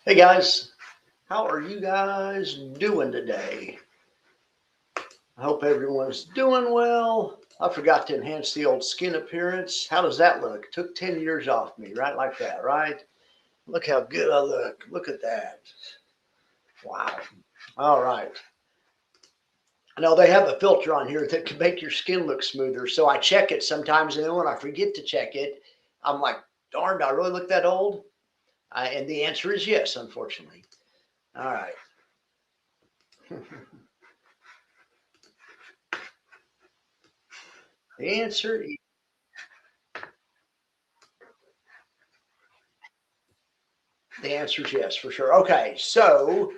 Hey guys, how are you guys doing today? I hope everyone's doing well. I forgot to enhance the old skin appearance. How does that look? Took 10 years off me, right? Like that, right? Look how good I look. Look at that. Wow. All right. I know they have a filter on here that can make your skin look smoother. So I check it sometimes, and then when I forget to check it, I'm like, darn, do I really look that old? And the answer is yes, unfortunately. All right. The answer The answer is yes, for sure. Okay, so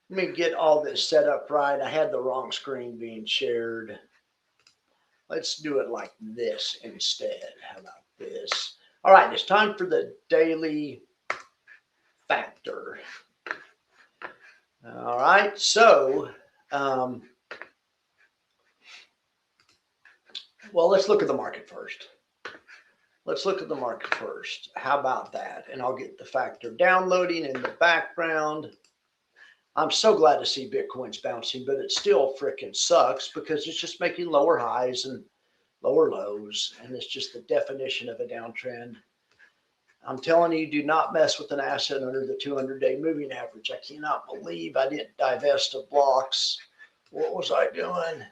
let me get all this set up right. I had the wrong screen being shared. Let's do it like this instead. How about this? All right, it's time for the daily factor. All right, so, um, well, let's look at the market first. Let's look at the market first. How about that? And I'll get the factor downloading in the background. I'm so glad to see Bitcoin's bouncing, but it still freaking sucks because it's just making lower highs and lower lows, and it's just the definition of a downtrend. I'm telling you, do not mess with an asset under the 200-day moving average. I cannot believe I didn't divest of blocks. What was I doing?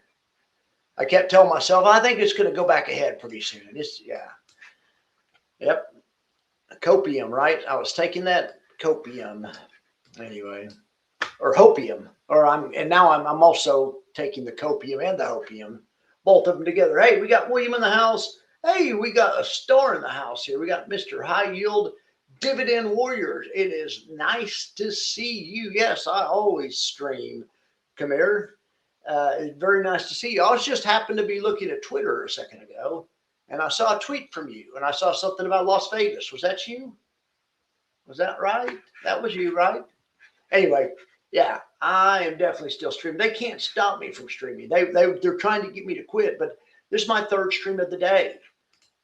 I kept telling myself, I think it's going to go back ahead pretty soon. Yeah. Yep. Copium, right? I was taking that copium anyway, or hopium, and now I'm also taking the copium and the hopium, both of them together. Hey, we got William in the house. Hey, we got a star in the house here. We got Mr. High Yield Dividend Warriors. It is nice to see you. Yes, I always stream. Come here. It's very nice to see you. I was just happened to be looking at Twitter a second ago, and I saw a tweet from you, and I saw something about Las Vegas. Was that you? Was that right? That was you, right? Anyway, yeah, I am definitely still streaming. They can't stop me from streaming. They're trying to get me to quit, but this is my third stream of the day.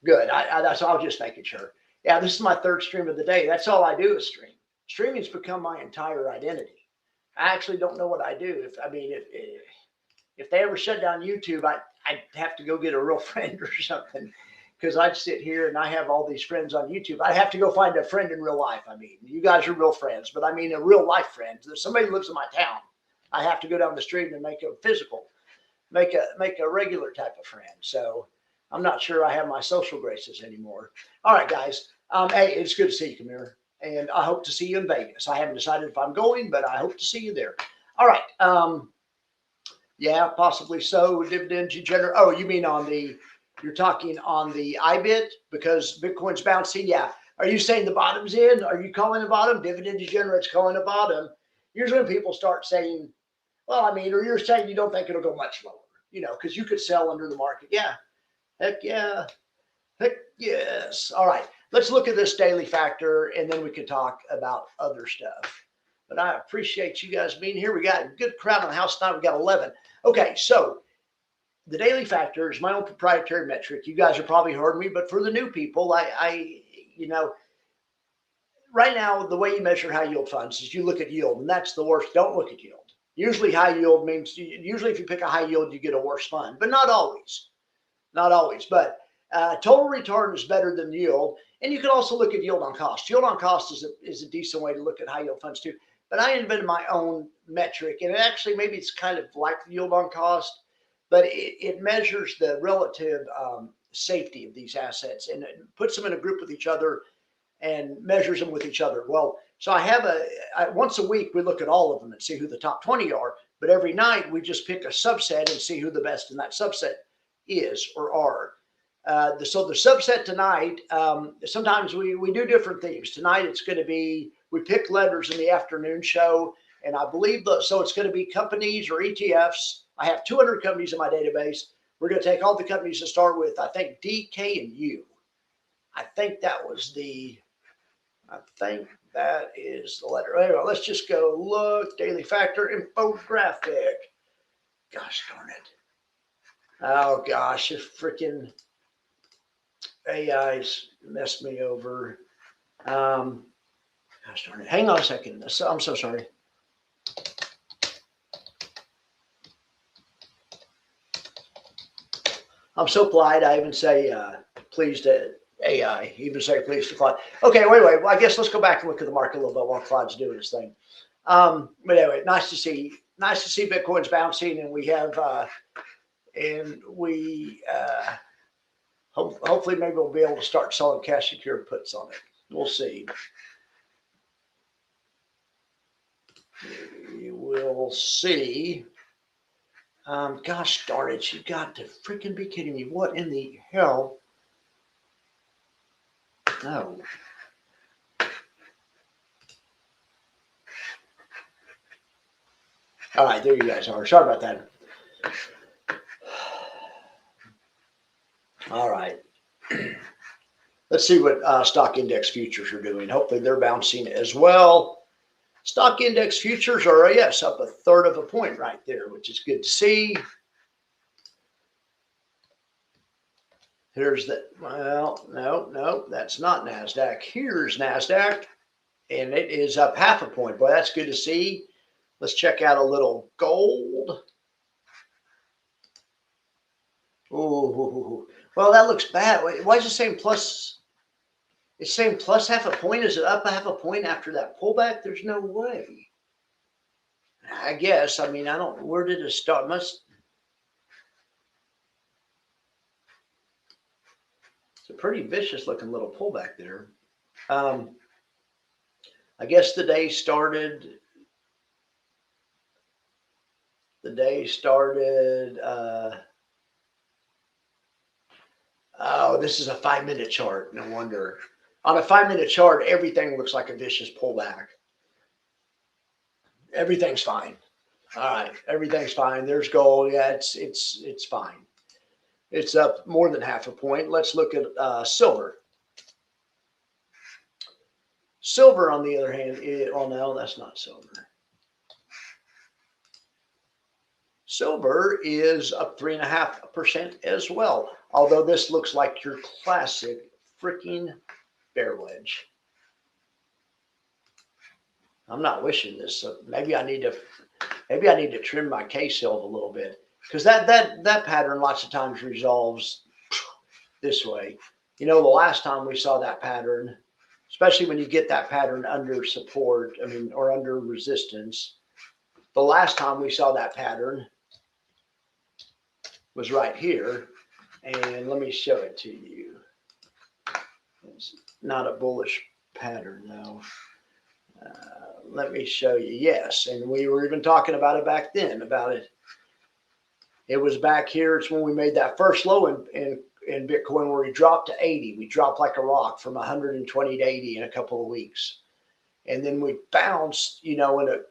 Good. That's I'll just making sure. Yeah, this is my third stream of the day. That's all I do is stream. Streaming's become my entire identity. I actually don't know what I do. If they ever shut down YouTube, I'd have to go get a real friend or something because I'd sit here and I have all these friends on YouTube. I'd have to go find a friend in real life. I mean, you guys are real friends, but I mean a real life friend. There's somebody who lives in my town. I have to go down the street and make a physical, make a regular type of friend. So I'm not sure I have my social graces anymore. All right, guys. Hey, it's good to see you, Kamir. And I hope to see you in Vegas. I haven't decided if I'm going, but I hope to see you there. All right. Yeah, possibly so. Dividend degenerate. Oh, you mean you're talking on the IBIT because Bitcoin's bouncing? Yeah. Are you saying the bottom's in? Are you calling the bottom? Dividend degenerates calling the bottom. Usually when people start saying, well, I mean, or you're saying you don't think it'll go much lower, because you could sell under the market. Yeah. Heck yeah. Heck yes. All right. Let's look at this daily factor and then we can talk about other stuff. But I appreciate you guys being here. We got a good crowd in the house tonight. We got 11. Okay, so the daily factor is my own proprietary metric. You guys have probably heard me, but for the new people, you know, right now the way you measure high yield funds is you look at yield, and that's the worst. Don't look at yield. Usually, high yield means usually if you pick a high yield, you get a worse fund, but not always. Not always, but total return is better than yield. And you can also look at yield on cost. Yield on cost is a decent way to look at high yield funds too. But I invented my own metric, and actually maybe it's kind of like yield on cost, but it measures the relative safety of these assets and it puts them in a group with each other and measures them with each other. Well, so once a week we look at all of them and see who the top 20 are, but every night we just pick a subset and see who the best in that subset is or are. So the subset tonight, sometimes we do different themes. Tonight it's going to be, we pick letters in the afternoon show, and I believe so it's going to be companies or ETFs. I have 200 companies in my database. We're going to take all the companies to start with, I think D, K, and U. I think that was I think that is the letter. Anyway, let's just go look. Daily factor infographic. Gosh darn it. Oh gosh, if freaking AI's messed me over. Um, Gosh darn it. Hang on a second. I'm so sorry. I'm so polite. I even say please to AI. Even say please to Clyde. Okay, wait. Well, I guess let's go back and look at the market a little bit while Clyde's doing his thing. But anyway, nice to see Bitcoin's bouncing, and we have hopefully maybe we'll be able to start selling cash secured puts on it. We'll see. You will see. Gosh darn it, you got to freaking be kidding me. What in the hell? No. All right, there you guys are. Sorry about that. All right. Let's see what stock index futures are doing. Hopefully they're bouncing as well. Stock index futures are, yes, up 1/3 of a point right there, which is good to see. Here's the, well, no, that's not NASDAQ. Here's NASDAQ, and it is up 1/2 a point. Boy, that's good to see. Let's check out a little gold. Ooh, well, that looks bad. Why is it saying plus? It's saying plus 1/2 a point. Is it up 1/2 a point after that pullback? There's no way. I guess. I mean, I don't. Where did it start? It's a pretty vicious looking little pullback there. I guess the day started. Oh, this is a 5-minute chart. No wonder. On a 5-minute chart, everything looks like a vicious pullback. Everything's fine. All right, everything's fine. There's gold. Yeah, it's fine. It's up more than 1/2 a point. Let's look at silver. Silver, on the other hand, oh no, that's not silver. Silver is up 3.5% as well. Although this looks like your classic freaking bear wedge. I'm not wishing this. So maybe I need to trim my K-silv a little bit, because that pattern lots of times resolves this way. You know, the last time we saw that pattern, especially when you get that pattern under support, I mean, or under resistance, the last time we saw that pattern was right here. And let me show it to you. It's not a bullish pattern, though. Let me show you. Yes, and we were even talking about it back then. It was back here. It's when we made that first low in Bitcoin, where we dropped to 80. We dropped like a rock from 120 to 80 in a couple of weeks, and then we bounced, you know, in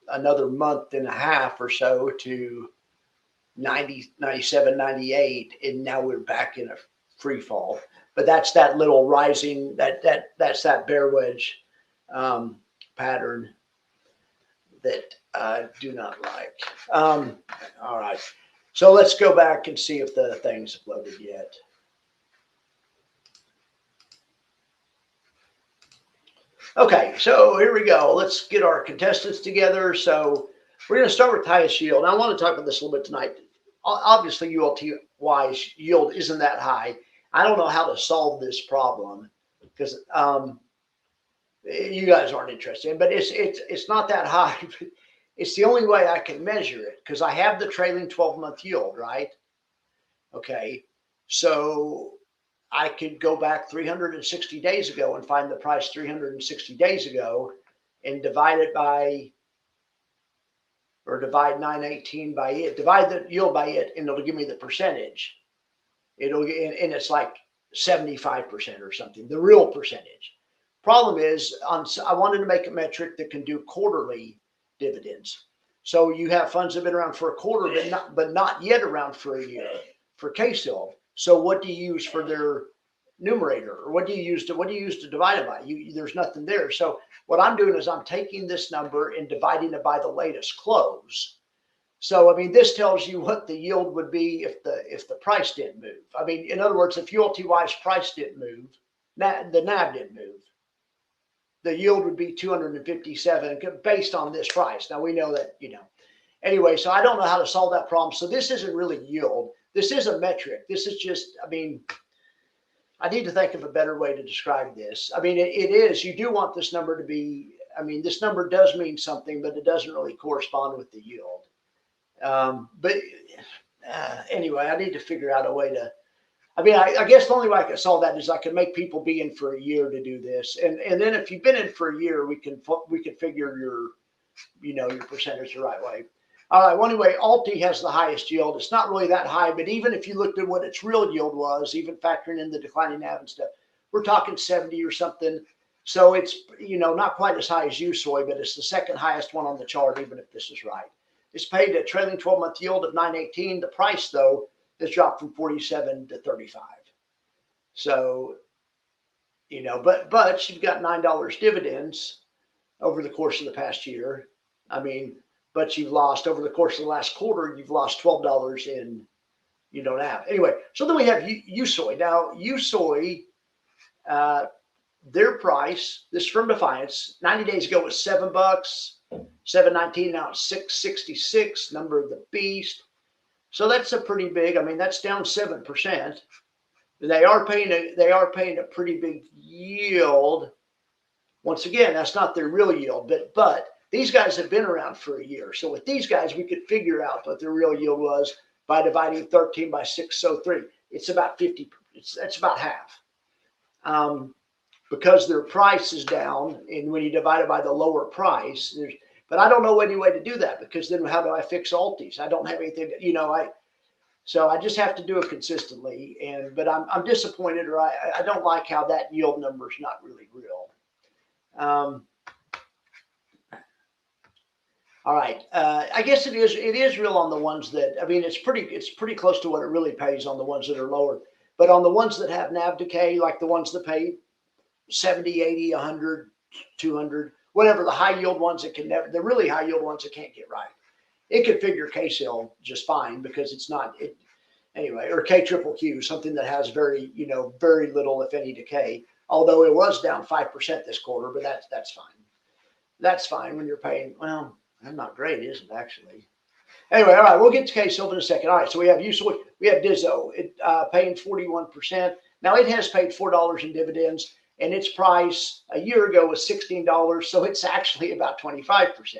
another month and a half or so to 90, 97, 98, and now we're back in a free fall. But that's that little rising. That's that bear wedge pattern that I do not like. All right, so let's go back and see if the thing's uploaded yet. Okay, so here we go. Let's get our contestants together. So we're going to start with highest yield. Now, I want to talk about this a little bit tonight. Obviously, ULT-wise, yield isn't that high. I don't know how to solve this problem, because you guys aren't interested, but it's not that high. It's the only way I can measure it, because I have the trailing 12-month yield, right? Okay, so I could go back 360 days ago and find the price 360 days ago and divide it by, or divide 918 by it, divide the yield by it, and it'll give me the percentage. And it's like 75% or something, the real percentage. Problem is, I wanted to make a metric that can do quarterly dividends. So you have funds that have been around for a quarter, but not yet around for a year for K-silv. So what do you use for their numerator, or what do you use to divide it by? There's nothing there. So what I'm doing is I'm taking this number and dividing it by the latest close. So I mean, this tells you what the yield would be if the price didn't move. I mean, in other words, if ULTY's price didn't move, the NAV didn't move, the yield would be 257 based on this price. Now we know that, anyway, so I don't know how to solve that problem. So this isn't really yield. This is a metric. This is just, I mean, I need to think of a better way to describe this. I mean, it is, you do want this number to be, I mean, this number does mean something, but it doesn't really correspond with the yield. But anyway, I need to figure out a way to, I mean, I guess the only way I can solve that is I can make people be in for a year to do this. And then if you've been in for a year, we can figure your, your percentage the right way. All right. Well, anyway, Alti has the highest yield. It's not really that high, but even if you looked at what its real yield was, even factoring in the declining NAV and stuff, we're talking 70 or something. So it's, not quite as high as USOI, but it's the second highest one on the chart, even if this is right. It's paid a trailing 12-month yield of 9.18. The price, though, has dropped from 47 to 35. So, but you've got $9 dividends over the course of the past year. I mean, but you've lost over the course of the last quarter, you've lost $12 in, NAV. Anyway, so then we have USOI. Now, USOI, their price, this is from Defiance, 90 days ago was $7, $7.19. Now it's $6.66. Number of the beast. So that's a pretty big. I mean, that's down 7%. They are paying a pretty big yield. Once again, that's not their real yield, but these guys have been around for a year. So with these guys, we could figure out what their real yield was by dividing 13 by 603. It's about 50. That's about half. Because their price is down, and when you divide it by the lower price, but I don't know any way to do that, because then how do I fix Altis? I don't have anything, so I just have to do it consistently. But I'm disappointed, or I don't like how that yield number is not really real. All right. I guess it is real on the ones that, I mean, it's pretty close to what it really pays on the ones that are lower. But on the ones that have NAV decay, like the ones that pay 70, 80, 100, 200, whatever, the high yield ones that can never, the really high yield ones that can't get right. It could figure KSIL just fine, because it's not, anyway, or KQQQ, something that has very little, if any, decay. Although it was down 5% this quarter, but that's fine. That's fine when you're paying, well, that's not great, is it, actually? Anyway, all right, we'll get to KSIL in a second. All right, so we have USOI, we have Dizzo, paying 41%. Now it has paid $4 in dividends, and its price a year ago was $16, so it's actually about 25%,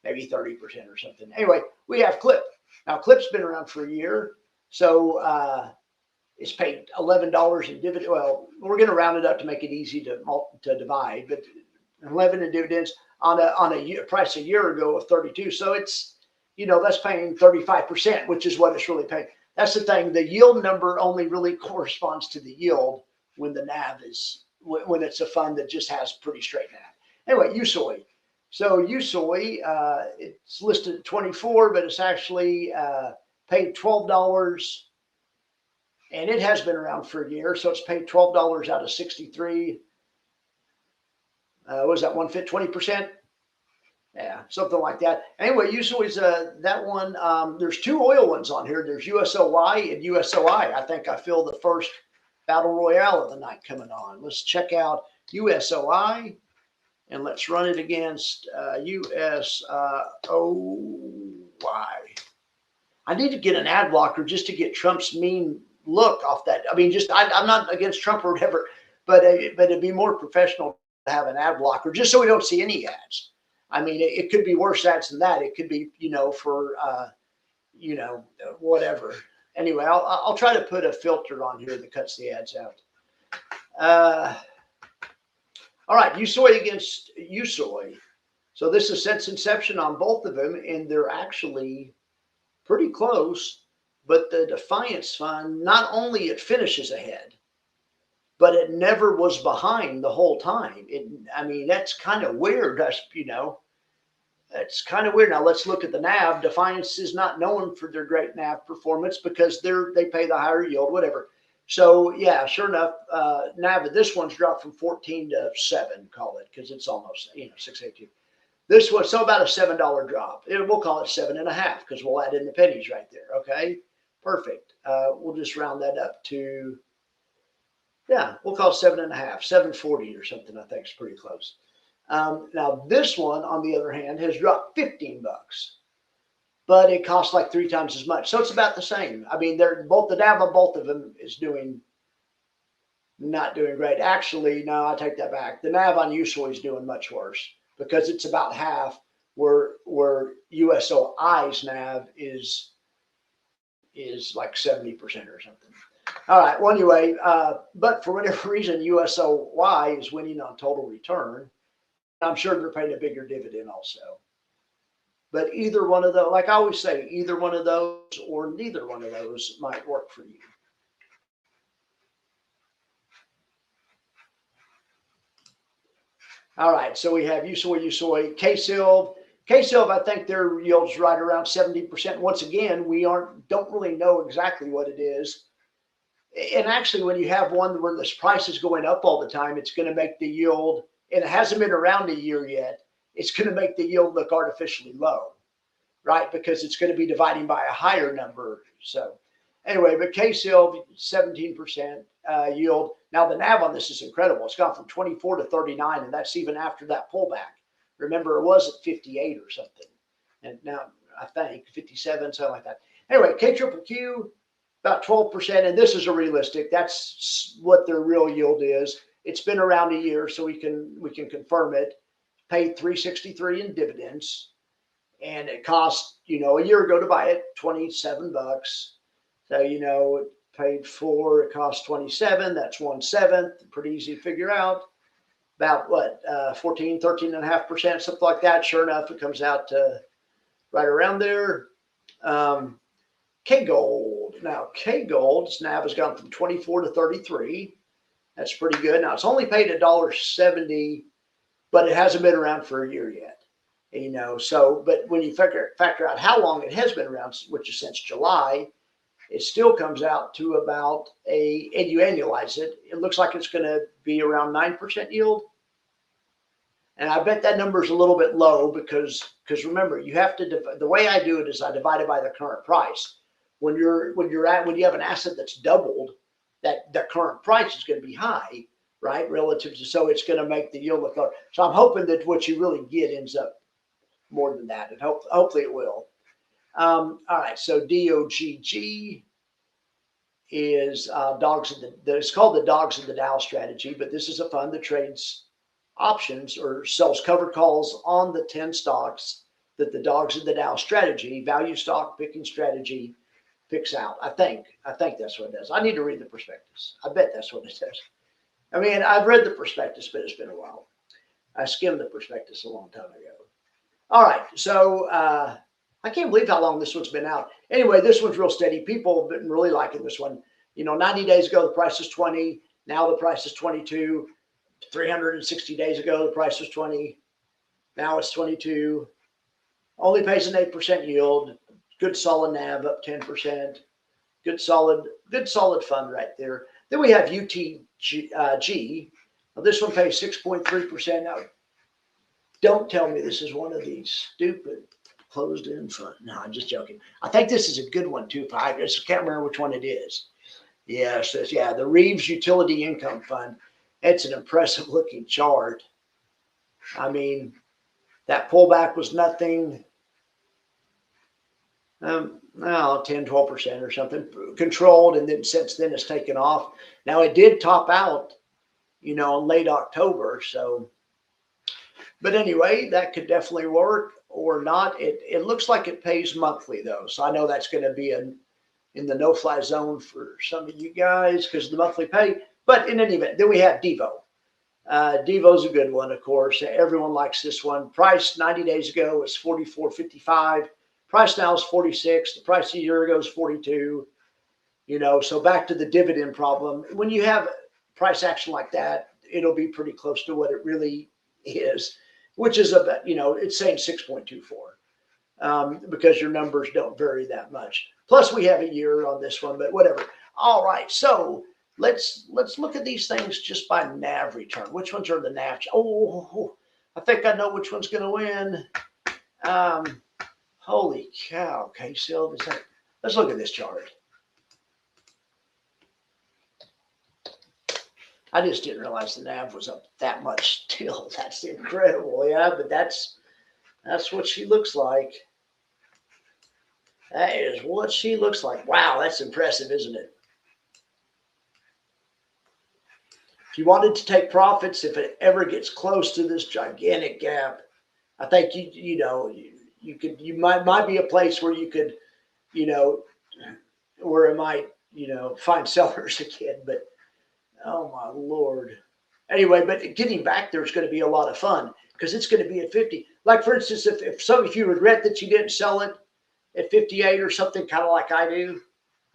maybe 30% or something. Anyway, we have Clip. Now Clip's been around for a year, so it's paid $11 in dividends. Well, we're going to round it up to make it easy to divide, but 11 in dividends on a price a year ago of 32. So it's, that's paying 35%, which is what it's really paying. That's the thing. The yield number only really corresponds to the yield when the NAV is, when it's a fund that just has pretty straight NAV. Anyway, USOI. So USOI, it's listed at 24, but it's actually paid $12, and it has been around for a year. So it's paid $12 out of 63. What was that, 20%? Yeah, something like that. Anyway, USOI's that one. There's two oil ones on here. There's USOY and USOI. I think I feel the first battle royale of the night coming on. Let's check out USOI, and let's run it against USOY. I need to get an ad blocker just to get Trump's mean look off that. I mean, I'm not against Trump or whatever, but it'd be more professional to have an ad blocker just so we don't see any ads. I mean, it could be worse ads than that. It could be, for, whatever. Anyway, I'll try to put a filter on here that cuts the ads out. All right, USOI against USOI. So this is since inception on both of them, and they're actually pretty close. But the Defiance Fund, not only it finishes ahead, but it never was behind the whole time. I mean, that's kind of weird. It's kind of weird. Now let's look at the NAV. Defiance is not known for their great NAV performance because they pay the higher yield, whatever. So yeah, sure enough, NAV, this one's dropped from 14 to 7, call it, because it's almost 6.82. This was so about a $7 drop. We'll call it 7.5 because we'll add in the pennies right there. Okay, perfect. We'll just round that up to Yeah, we'll call it 7.5, 740 or something. I think is pretty close. Now this one, on the other hand, has dropped 15 bucks, but it costs like 3 times as much. So it's about the same. I mean, they're both the NAV on both of them is not doing great. Actually, no, I take that back. The NAV on USOY is doing much worse because it's about half where USOI's NAV is like 70% or something. All right. Well, anyway, but for whatever reason, USOY is winning on total return. I'm sure they're paying a bigger dividend also. But either one of those, like I always say, either one of those or neither one of those might work for you. All right, so we have USOY, KSILV. KSILV, I think their yield's right around 70%. Once again, we don't really know exactly what it is. And actually, when you have one where this price is going up all the time, it's going to make the yield, and it hasn't been around a year yet, it's going to make the yield look artificially low, right? Because it's going to be dividing by a higher number. So anyway, but KSILV, 17% yield. Now the NAV on this is incredible. It's gone from 24 to 39, and that's even after that pullback. Remember, it was at 58 or something, and now I think 57, something like that. Anyway, KQQQ, about 12%, and this is a realistic. That's what their real yield is. It's been around a year, so we can confirm it. Paid 363 in dividends, and it cost a year ago to buy it 27 bucks. So it paid 4, it cost 27. That's 1/7. Pretty easy to figure out. About what 13.5%, something like that. Sure enough, it comes out to right around there. K Gold. Now K Gold's NAV has gone from 24 to 33. That's pretty good. Now it's only paid $1.70, but it hasn't been around for a year yet. So but when you factor out how long it has been around, which is since July, it still comes out to about and you annualize it, it looks like it's going to be around 9% yield. And I bet that number is a little bit low because remember, you have to the way I do it is I divide it by the current price. When you have an asset that's doubled, that the current price is going to be high, right? Relative to, so it's going to make the yield look lower. So I'm hoping that what you really get ends up more than that, and hopefully it will. All right, so DOGG is it's called the Dogs of the Dow strategy, but this is a fund that trades options or sells covered calls on the 10 stocks that the Dogs of the Dow strategy, value stock picking strategy, picks out. I think that's what it does. I need to read the prospectus. I bet that's what it says. I mean, I've read the prospectus, but it's been a while. I skimmed the prospectus a long time ago. All right, so I can't believe how long this one's been out. Anyway, this one's real steady. People have been really liking this one. 90 days ago, the price was 20. Now the price is 22. 360 days ago, the price was 20. Now it's 22. Only pays an 8% yield. Good solid NAV, up 10%. Good solid fund right there. Then we have UTG. Now this one pays 6.3%. Now, don't tell me this is one of these stupid closed-end funds. No, I'm just joking. I think this is a good one too. I just can't remember which one it is. Yes, yeah, the Reeves Utility Income Fund. It's an impressive looking chart. I mean, that pullback was nothing. 10, 12% or something controlled. And then since then it's taken off. Now it did top out, in late October. So, but anyway, that could definitely work or not. It looks like it pays monthly though. So I know that's going to be in the no-fly zone for some of you guys because of the monthly pay. But in any event, then we have Devo. Devo's a good one, of course. Everyone likes this one. Price 90 days ago was $44.55. Price now is 46. The price a year ago is 42. So back to the dividend problem. When you have price action like that, it'll be pretty close to what it really is, which is about, it's saying 6.24 because your numbers don't vary that much. Plus, we have a year on this one, but whatever. All right, so let's look at these things just by NAV return. Which ones are the NAV? Oh, I think I know which one's going to win. Holy cow, KSILV, let's look at this chart. I just didn't realize the NAV was up that much still. That's incredible. Yeah, but that's what she looks like. That is what she looks like. Wow, that's impressive, isn't it? If you wanted to take profits, if it ever gets close to this gigantic gap, I think you might be a place where you could, where it might, find sellers again. But oh my Lord. Anyway, but getting back there is going to be a lot of fun because it's going to be at 50. Like for instance, if you regret that you didn't sell it at 58 or something, kind of like I do,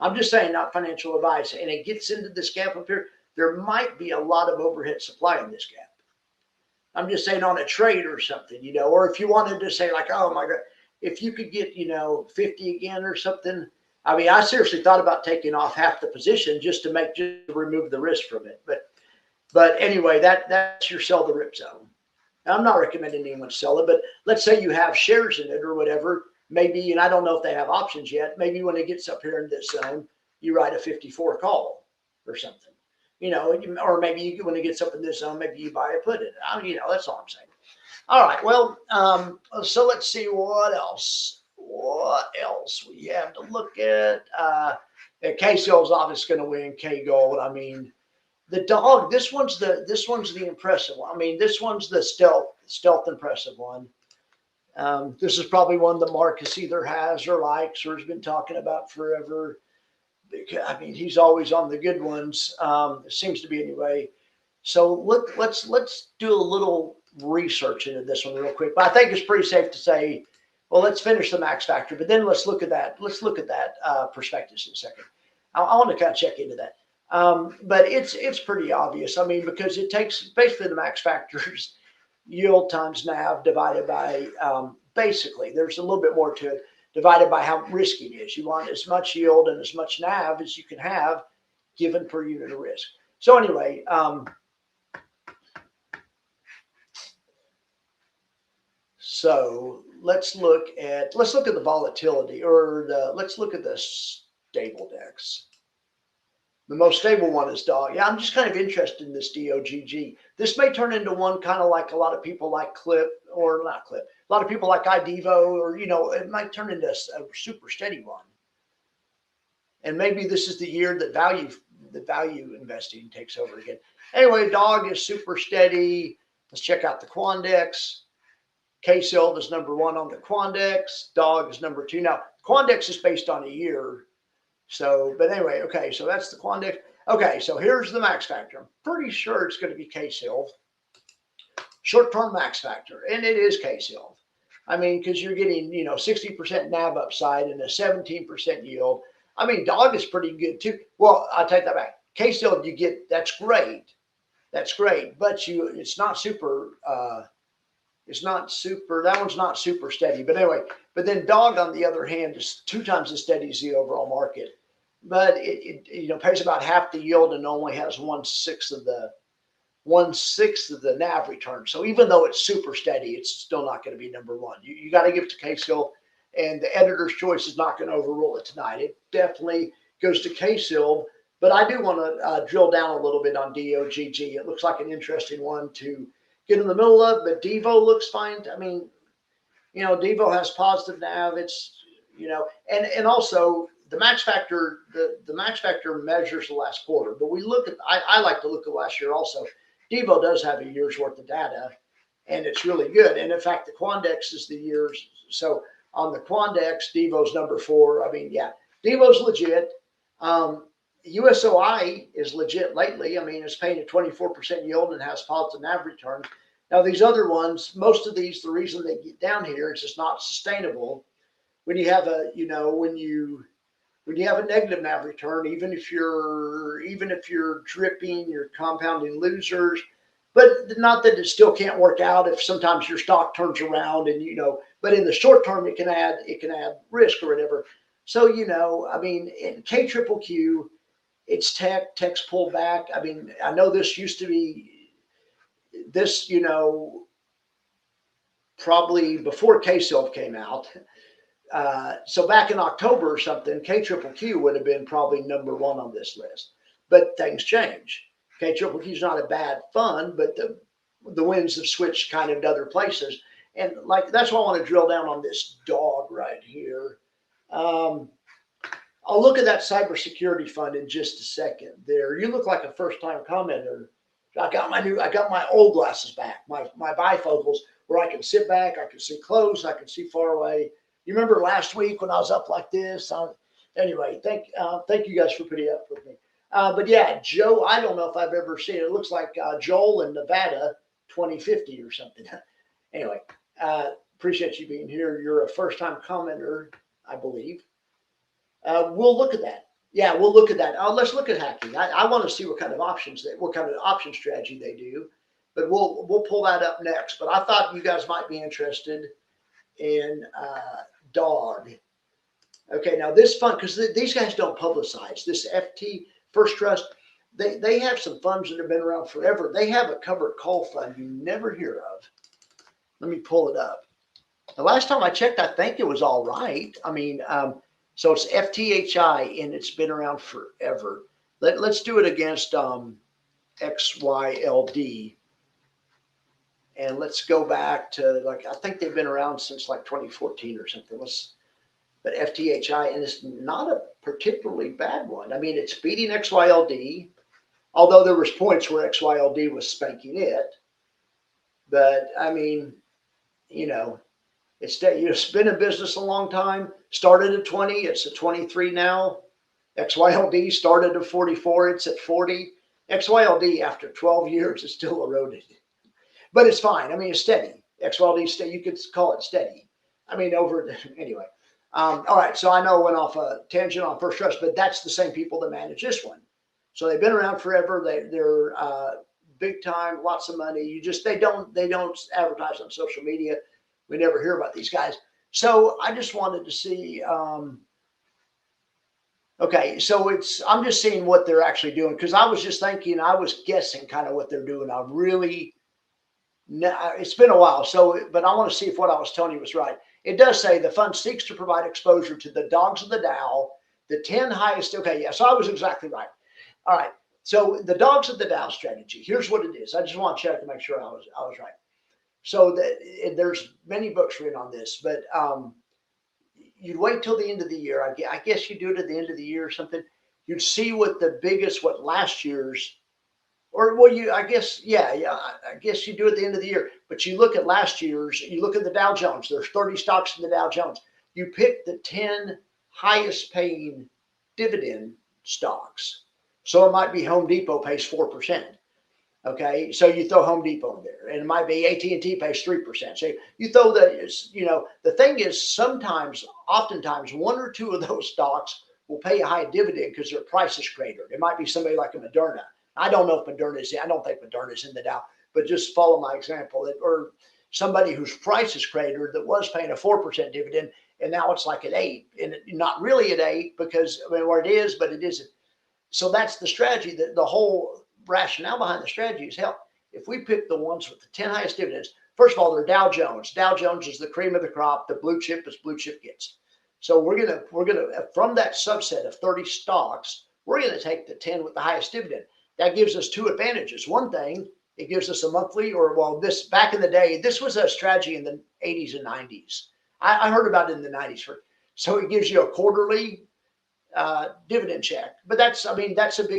I'm just saying, not financial advice, and it gets into this gap up here, there might be a lot of overhead supply in this gap. I'm just saying on a trade or something, or if you wanted to say like, oh my God, if you could get, 50 again or something. I mean, I seriously thought about taking off half the position just to remove the risk from it. But anyway, that's your sell the rip zone. Now, I'm not recommending anyone sell it, but let's say you have shares in it or whatever, maybe, and I don't know if they have options yet, maybe when it gets up here in this zone, you write a 54 call or something. Or maybe when it gets up in this zone, maybe you buy a put in it. That's all I'm saying. All right. Well, so let's see what else. What else we have to look at? K-Cell's obviously going to win. K-Gold. I mean, the dog. This one's the impressive one. I mean, this one's the stealth impressive one. This is probably one that Marcus either has or likes or has been talking about forever. I mean, he's always on the good ones. It seems to be anyway. So let's do a little research into this one real quick. But I think it's pretty safe to say, well, let's finish the max factor, but then let's look at that. Let's look at that prospectus in a second. I want to kind of check into that. But it's pretty obvious. I mean, because it takes basically the max factors yield times NAV divided by basically there's a little bit more to it, divided by how risky it is. You want as much yield and as much NAV as you can have given per unit of risk. So anyway, so let's look at the volatility, or let's look at the stable DEX. The most stable one is DOG. Yeah, I'm just kind of interested in this DOGG. This may turn into one kind of like a lot of people like Clip, or not Clip. A lot of people like IDEVO, or it might turn into a super steady one. And maybe this is the year that value investing takes over again. Anyway, DOG is super steady. Let's check out the Quandex. K-Cell is number 1 on the Quandex. DOG is number 2. Now, Quandex is based on a year. So, but anyway, okay, so that's the Quandex. Okay, so here's the max factor. I'm pretty sure it's going to be K-Cell. Short-term max factor, and it is K-Cell. I mean, because you're getting, 60% NAV upside and a 17% yield. I mean, DOG is pretty good too. Well, I'll take that back. K-Cell, that's great. That's great, but it's not super, that one's not super steady. But anyway, but then DOG, on the other hand, is 2 times as steady as the overall market. But it pays about half the yield and only has 1/6 of the NAV return. So even though it's super steady, it's still not going to be number 1. You got to give it to K-Cell, and the editor's choice is not going to overrule it tonight. It definitely goes to K-Cell. But I do want to drill down a little bit on DOGG. It looks like an interesting one to get in the middle of, but Devo looks fine. I mean, Devo has positive NAV. It's, and also the max factor, the max factor measures the last quarter, but I like to look at last year also. Devo does have a year's worth of data, and it's really good. And in fact, the Quandex is the year's. So on the Quandex, Devo's number 4. I mean, yeah, Devo's legit. USOI is legit lately. I mean, it's paying a 24% yield and has positive NAV return. Now, these other ones, most of these, the reason they get down here is it's not sustainable. When you have when you have a negative NAV return, even if you're dripping, you're compounding losers. But not that it still can't work out if sometimes your stock turns around and but in the short term it can add risk or whatever. So I mean, in KQQQ, it's tech's pulled back. I mean, I know this used to be this, probably before K-Cell came out. So back in October or something, KQQQ would have been probably number 1 on this list. But things change. Okay, triple Q is not a bad fund, but the winds have switched kind of to other places. And like that's why I want to drill down on this dog right here. I'll look at that cybersecurity fund in just a second. There, you look like a first-time commenter. I got my old glasses back, my bifocals, where I can sit back, I can see close, I can see far away. You remember last week when I was up like this? Anyway, thank you guys for putting up with me. But yeah, Joe, I don't know if I've ever seen it. It looks like Joel in Nevada 2050 or something. Anyway, appreciate you being here. You're a first-time commenter, I believe. We'll look at that. Yeah, we'll look at that. Let's look at hacking. I want to see what kind of option strategy they do, but we'll pull that up next. But I thought you guys might be interested in dog. Okay, now this fund, because these guys don't publicize this FT First Trust. They have some funds that have been around forever. They have a covered call fund you never hear of. Let me pull it up. The last time I checked, I think it was all right. I mean, so it's FTHI, and it's been around forever. Let's do it against XYLD. And let's go back to, like, I think they've been around since like 2014 or something. But FTHI, and it's not a particularly bad one. I mean, it's beating XYLD, although there was points where XYLD was spanking it. But I mean, it's been in business a long time. Started at 20, it's at 23 now. XYLD started at 44, it's at 40. XYLD after 12 years is still eroded, but it's fine. I mean, it's steady. XYLD steady. You could call it steady. I mean, anyway. All right, so I know I went off a tangent on First Trust, but that's the same people that manage this one. So they've been around forever. They're big time, lots of money. They don't advertise on social media. We never hear about these guys. So I just wanted to see. Okay, so I'm just seeing what they're actually doing, because I was just thinking, I was guessing kind of what they're doing. It's been a while, but I want to see if what I was telling you was right. It does say the fund seeks to provide exposure to the dogs of the Dow, the 10 highest. Okay, yeah, so I was exactly right. All right, so the dogs of the Dow strategy. Here's what it is. I just want to check to make sure I was right. So there's many books written on this, but you'd wait till the end of the year. I guess you do it at the end of the year or something. You'd see what last year's, I guess you do it at the end of the year. But you look at last year's, you look at the Dow Jones. There's 30 stocks in the Dow Jones. You pick the 10 highest paying dividend stocks. So it might be Home Depot pays 4%. Okay, so you throw Home Depot in there, and it might be AT&T pays 3%. So you throw the thing is oftentimes one or two of those stocks will pay a high dividend because their price is cratered. It might be somebody like a Moderna. I don't know if I don't think Moderna's in the Dow, but just follow my example. Or somebody whose price is cratered that was paying a 4% dividend, and now it's like at 8%, and not really at 8% because where it is, but it isn't. So that's the strategy. That the whole rationale behind the strategy is, hell, if we pick the ones with the 10 highest dividends, first of all, they're Dow Jones. Dow Jones is the cream of the crop. The blue chip is blue chip gets. So we're gonna from that subset of 30 stocks, we're gonna take the 10 with the highest dividend. That gives us two advantages. One thing, it gives us a monthly, this back in the day, this was a strategy in the 80s and 90s. I heard about it in the 90s. So it gives you a quarterly dividend check. But that's a big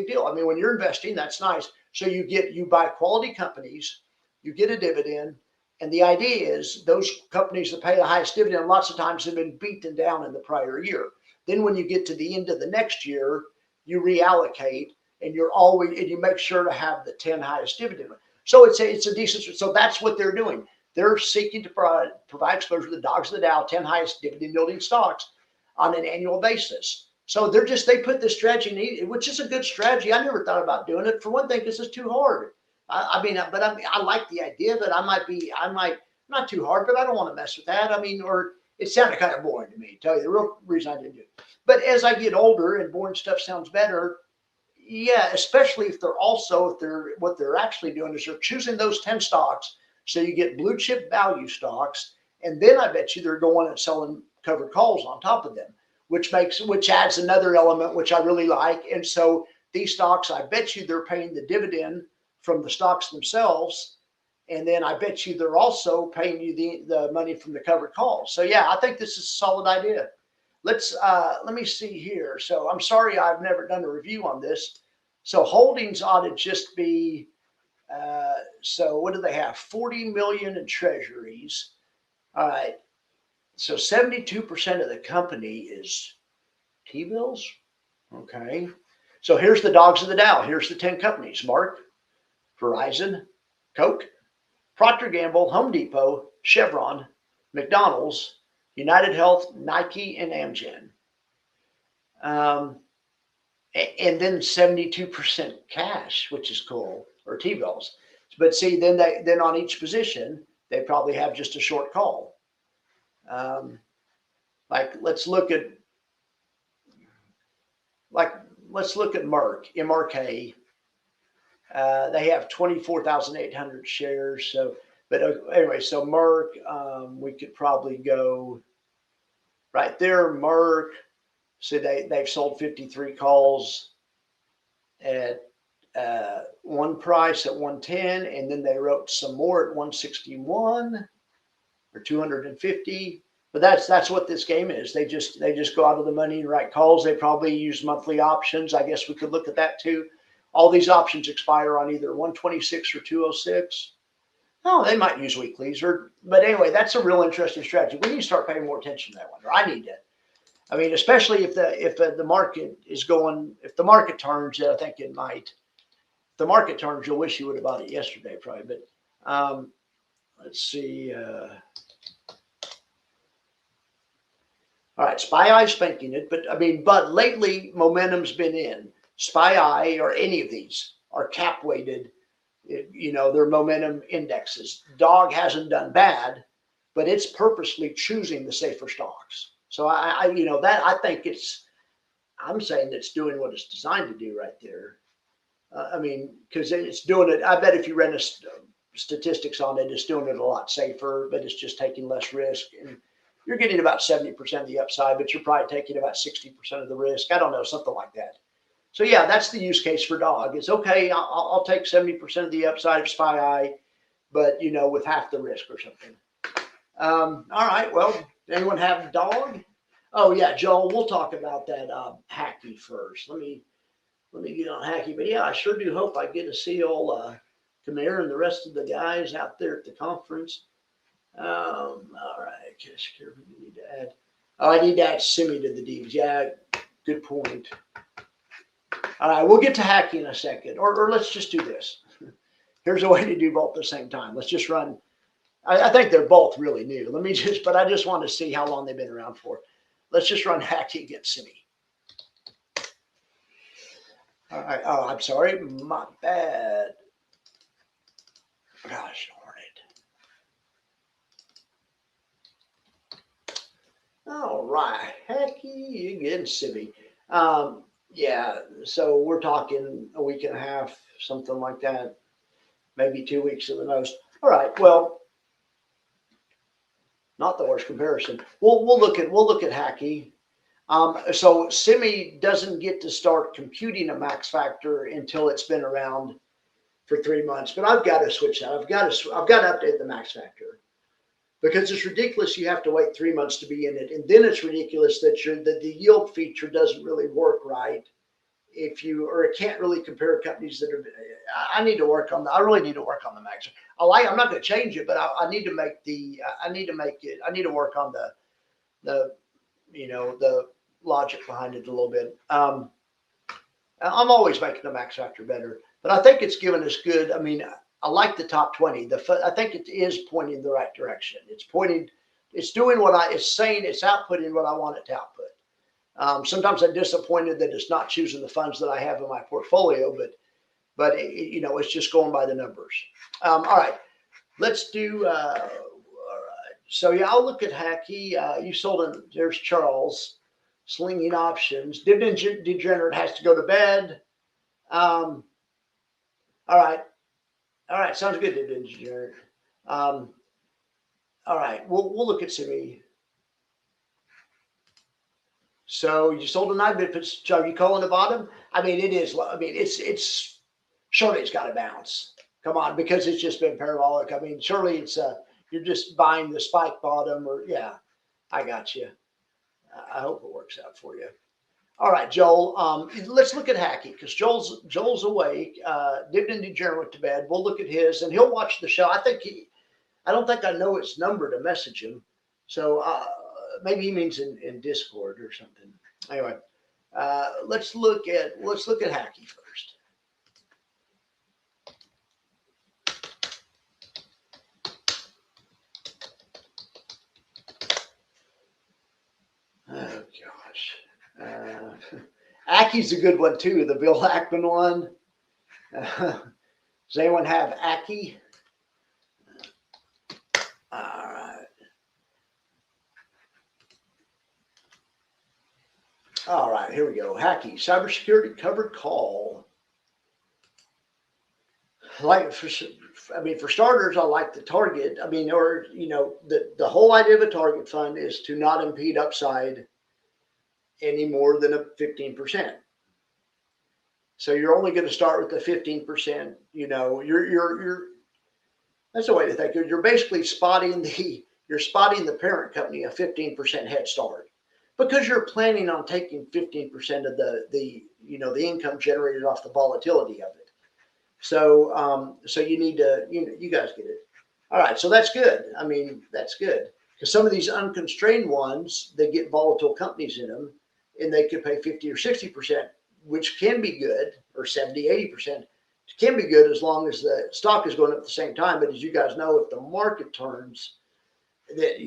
deal. I mean, when you're investing, that's nice. So you buy quality companies, you get a dividend, and the idea is those companies that pay the highest dividend lots of times have been beaten down in the prior year. Then when you get to the end of the next year, you reallocate, and you make sure to have the 10 highest dividend. So it's a decent. So that's what they're doing. They're seeking to provide exposure to the dogs of the Dow, 10 highest dividend yielding stocks on an annual basis. So they put this strategy in, which is a good strategy. I never thought about doing it, for one thing, because it's too hard. I like the idea, but I might not too hard, but I don't want to mess with that. I mean, or it sounded kind of boring to me, to tell you the real reason I didn't do it. But as I get older and boring stuff sounds better, yeah, especially if what they're actually doing is they're choosing those 10 stocks. So you get blue chip value stocks, and then I bet you they're going and selling covered calls on top of them, which adds another element, which I really like. And so these stocks, I bet you they're paying the dividend from the stocks themselves. And then I bet you they're also paying you the money from the covered calls. So yeah, I think this is a solid idea. Let me see here. So I'm sorry I've never done a review on this. So holdings ought to just be, so what do they have? 40 million in treasuries. All right. So 72% of the company is T-bills. Okay. So here's the dogs of the Dow. Here's the 10 companies: Mark, Verizon, Coke, Procter & Gamble, Home Depot, Chevron, McDonald's, United Health, Nike, and Amgen. And then 72% cash, which is cool, or T-bills. But see, then on each position, they probably have just a short call. Like let's look at Merck, MRK. They have 24,800 shares. So, but anyway, so Merck, we could probably go right there. Merck, so they've sold 53 calls at one price at 110, and then they wrote some more at 161 or 250. But that's what this game is. They just go out of the money and write calls. They probably use monthly options. I guess we could look at that too. All these options expire on either 126 or 206. Oh, they might use weeklies, but anyway, that's a real interesting strategy. We need to start paying more attention to that one, or I need to. I mean, especially if the market is going, if the market turns, I think it might. If the market turns, you'll wish you would have bought it yesterday, probably. But let's see. All right, SPY spanking it, but lately momentum's been in. SPY or any of these are cap weighted. Their momentum indexes. Dog hasn't done bad, but it's purposely choosing the safer stocks. So I think I'm saying it's doing what it's designed to do right there. Because it's doing it. I bet if you ran statistics on it, it's doing it a lot safer, but it's just taking less risk. And you're getting about 70% of the upside, but you're probably taking about 60% of the risk. I don't know, something like that. So yeah, that's the use case for dog. It's okay. I'll take 70% of the upside of SPY, but with half the risk or something. All right. Well, anyone have dog? Oh yeah, Joel. We'll talk about that Hacky first. Let me get on Hacky. But yeah, I sure do hope I get to see old Kamir and the rest of the guys out there at the conference. All right. Here we need to add. Oh, I need to add Simi to the D's. Yeah, good point. All right, we'll get to Hacky in a second, or let's just do this. Here's a way to do both at the same time. Let's just run. I think they're both really new. But I just want to see how long they've been around for. Let's just run Hacky against Simi. All right. Oh, I'm sorry. My bad. Gosh darn it. All right. Hacky against Simi. Yeah, so we're talking a week and a half, something like that, maybe 2 weeks at the most. All right, well, not the worst comparison. We'll look at Hacky. So Simi doesn't get to start computing a max factor until it's been around for 3 months. But I've got to switch that. I've got to update the max factor, because it's ridiculous you have to wait 3 months to be in it, and then it's ridiculous that the yield feature doesn't really work right or it can't really compare companies that are. I really need to work on the max. I'm not going to change it, but I need to make I need to work on the logic behind it a little bit. I'm always making the max factor better, but I think it's given us good. I like the top 20. I think it is pointing in the right direction. It's doing it's saying it's outputting what I want it to output. Sometimes I'm disappointed that it's not choosing the funds that I have in my portfolio, but it's just going by the numbers. All right, let's do. All right, so yeah, I'll look at Hacky. You sold it. There's Charles, slinging options. Dividend degenerate has to go to bed. All right, sounds good. Dividend degenerate. All right, we'll look at Simi. So you sold a 9 bit, so are you calling the bottom? I mean, it is. I mean, it's surely it's got to bounce. Come on, because it's just been parabolic. I mean, surely it's you're just buying the spike bottom, or yeah, I got you. I hope it works out for you. All right, Joel. Let's look at Hackey because Joel's awake. Dividend Degenerate went to bed. We'll look at his, and he'll watch the show. I don't think I know his number to message him, so maybe he means in Discord or something. Anyway, let's look at Hackey first. Oh gosh. Aki's a good one too, the Bill Ackman one. Does anyone have Aki? All right. All right, here we go. Hackey, cybersecurity covered call. For starters, I like the target. I mean, or the whole idea of a target fund is to not impede upside any more than a 15%. So you're only going to start with the 15%. You're that's the way to think. You're basically spotting the parent company a 15% head start because you're planning on taking 15% of the income generated off the volatility of it. So you need to you guys get it. All right, so that's good. I mean, that's good because some of these unconstrained ones, they get volatile companies in them, and they could pay 50 or 60%, which can be good, or 70, 80%. It can be good as long as the stock is going up at the same time. But as you guys know, if the market turns, that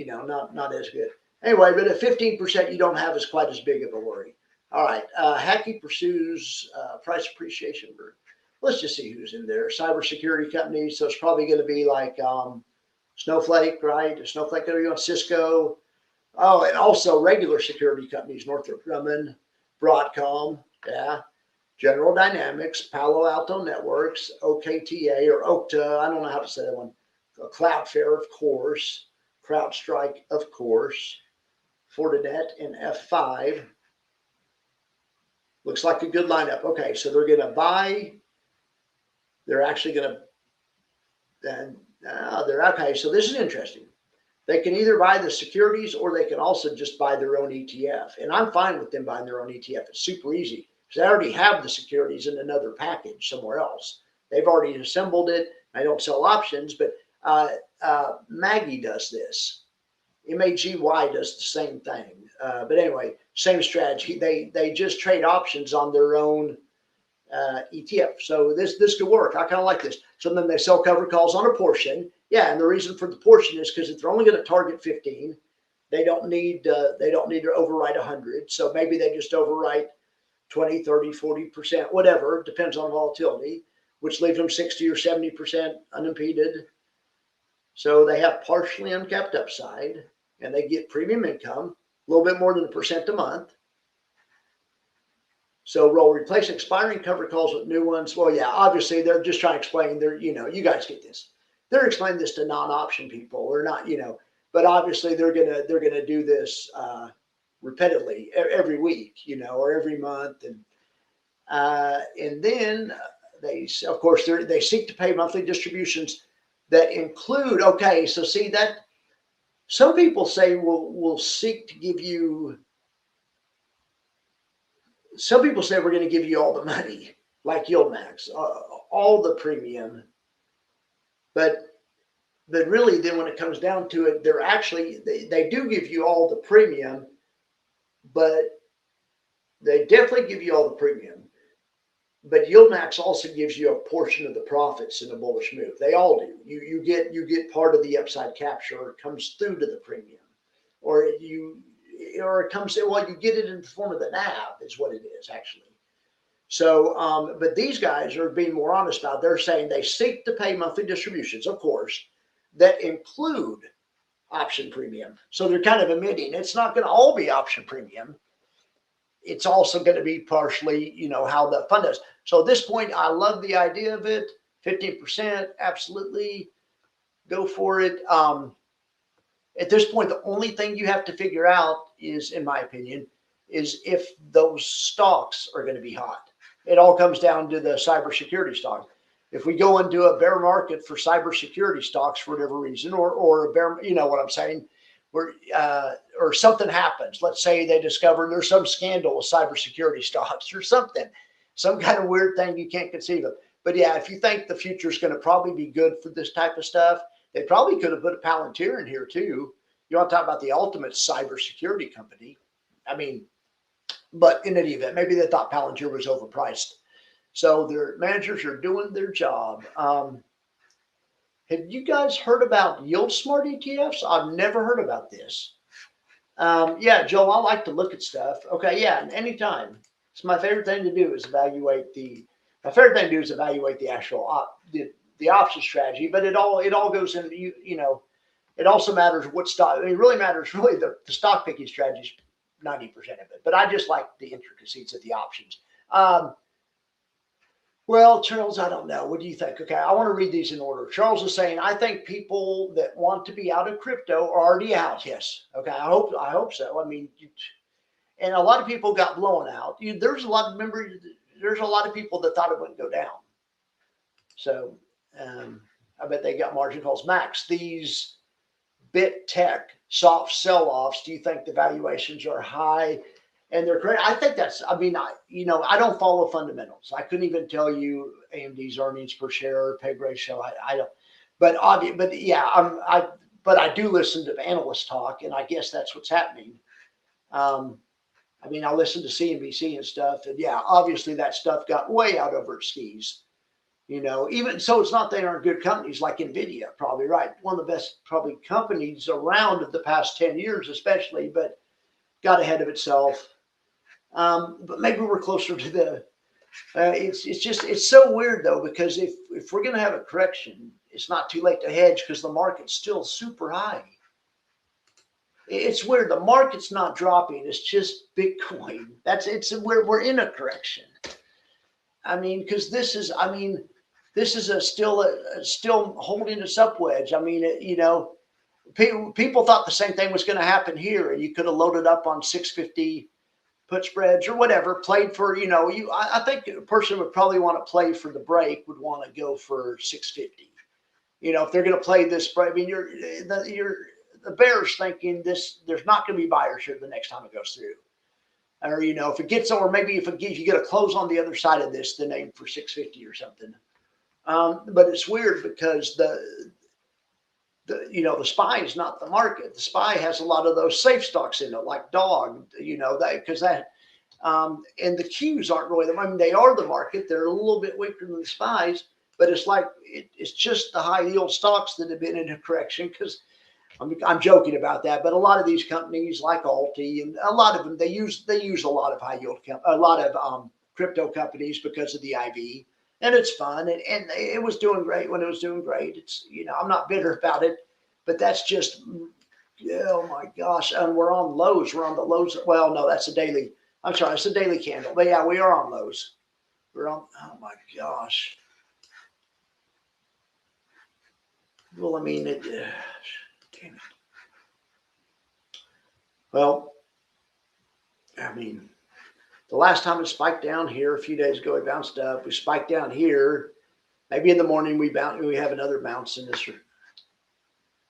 not as good. Anyway, but at 15%, you don't have quite as big of a worry. All right, Hackey pursues price appreciation. Let's just see who's in there. Cybersecurity companies. So it's probably going to be like Snowflake, right? Is Snowflake going to be on Cisco? Oh, and also regular security companies, Northrop Grumman, Broadcom, yeah, General Dynamics, Palo Alto Networks, OKTA or Okta, I don't know how to say that one, Cloudflare, of course, CrowdStrike, of course, Fortinet, and F5. Looks like a good lineup. Okay, so they're going to buy, they're actually going to, they're okay, so this is interesting. They can either buy the securities or they can also just buy their own ETF. And I'm fine with them buying their own ETF. It's super easy because they already have the securities in another package somewhere else. They've already assembled it. I don't sell options, but Maggie does this. MAGY does the same thing. But anyway, same strategy. They just trade options on their own ETF. So this could work. I kind of like this. So then they sell covered calls on a portion. Yeah, and the reason for the portion is because if they're only going to target 15, they don't need to overwrite 100. So maybe they just overwrite 20, 30, 40%, whatever, depends on volatility, which leaves them 60 or 70% unimpeded. So they have partially uncapped upside and they get premium income, a little bit more than 1% a month. So roll replace expiring covered calls with new ones. Well, yeah, obviously they're just trying to explain you guys get this. They're explaining this to non-option people or not, but obviously they're gonna do this repetitively every week, or every month, and then they seek to pay monthly distributions that include. Okay, so see that some people say we'll seek to give you. Some people say we're going to give you all the money, like YieldMax, all the premium. But really, then when it comes down to it, they're actually they do give you all the premium, but they definitely give you all the premium. But YieldMax also gives you a portion of the profits in a bullish move. They all do. You get part of the upside capture comes through to the premium, or it comes. Well, you get it in the form of the NAV is what it is actually. So, but these guys are being more honest about it. They're saying they seek to pay monthly distributions, of course, that include option premium. So they're kind of admitting it's not going to all be option premium. It's also going to be partially, how the fund does. So at this point, I love the idea of it. 15%, absolutely, go for it. At this point, the only thing you have to figure out is, in my opinion, is if those stocks are going to be hot. It all comes down to the cybersecurity stocks. If we go into a bear market for cybersecurity stocks for whatever reason, or a bear, you know what I'm saying, where or something happens. Let's say they discover there's some scandal with cybersecurity stocks or something, some kind of weird thing you can't conceive of. But yeah, if you think the future is going to probably be good for this type of stuff, they probably could have put a Palantir in here too. You want to talk about the ultimate cybersecurity company? I mean, but in any event, maybe they thought Palantir was overpriced. So their managers are doing their job. Have you guys heard about Yield Smart ETFs? I've never heard about this. Yeah, Joe, I like to look at stuff. Okay, yeah, anytime. It's my favorite thing to do is evaluate the. My favorite thing to do is evaluate the actual the option strategy. But it all goes into you know. It also matters what stock. I mean, it really matters. Really, the stock picking strategy is 90% of it. But I just like the intricacies of the options. Well, Charles, I don't know. What do you think? Okay, I want to read these in order. Charles is saying, I think people that want to be out of crypto are already out. Yes. Okay, I hope so. I mean, and a lot of people got blown out. There's a lot of members. There's a lot of people that thought it wouldn't go down. So I bet they got margin calls. Max, these bit tech soft sell-offs. Do you think the valuations are high? And they're great. I think that's. I mean, I don't follow fundamentals. I couldn't even tell you AMD's earnings per share or PEG ratio. I don't. But yeah, But I do listen to analyst talk, and I guess that's what's happening. I mean, I listen to CNBC and stuff, and yeah, obviously that stuff got way out over its skis. Even so, it's not they aren't good companies like Nvidia. Probably right, one of the best probably companies around of the past 10 years, especially, but got ahead of itself. But maybe we're closer to the. It's so weird though, because if we're going to have a correction, it's not too late to hedge because the market's still super high. It's weird. The market's not dropping. It's just Bitcoin. We're in a correction. I mean, because this is still holding its up wedge. I mean, people thought the same thing was going to happen here, and you could have loaded up on 650 put spreads or whatever, played for, I think a person would probably want to play for the break, would want to go for 650. If they're going to play this spread, I mean, the bear's thinking there's not going to be buyers here the next time it goes through. Or, if it gets, or maybe if you get a close on the other side of this, then aim for 650 or something. But it's weird because the SPY is not the market. The SPY has a lot of those safe stocks in it, like dog, because that, and the Qs aren't really them. I mean, they are the market. They're a little bit weaker than the SPYs, but it's like, it's just the high yield stocks that have been in a correction. Because I'm joking about that, but a lot of these companies like Alti and a lot of them, they use a lot of high yield, a lot of crypto companies because of the IV. And it's fun, and it was doing great when it was doing great. It's, I'm not bitter about it, but that's just, oh my gosh. And we're on lows. We're on the lows. Well, no, that's a daily. I'm sorry, it's a daily candle. But yeah, we are on lows. We're on, oh my gosh. Well, I mean, damn it. Well, I mean, the last time it spiked down here a few days ago, it bounced up. We spiked down here. Maybe in the morning we have another bounce in this.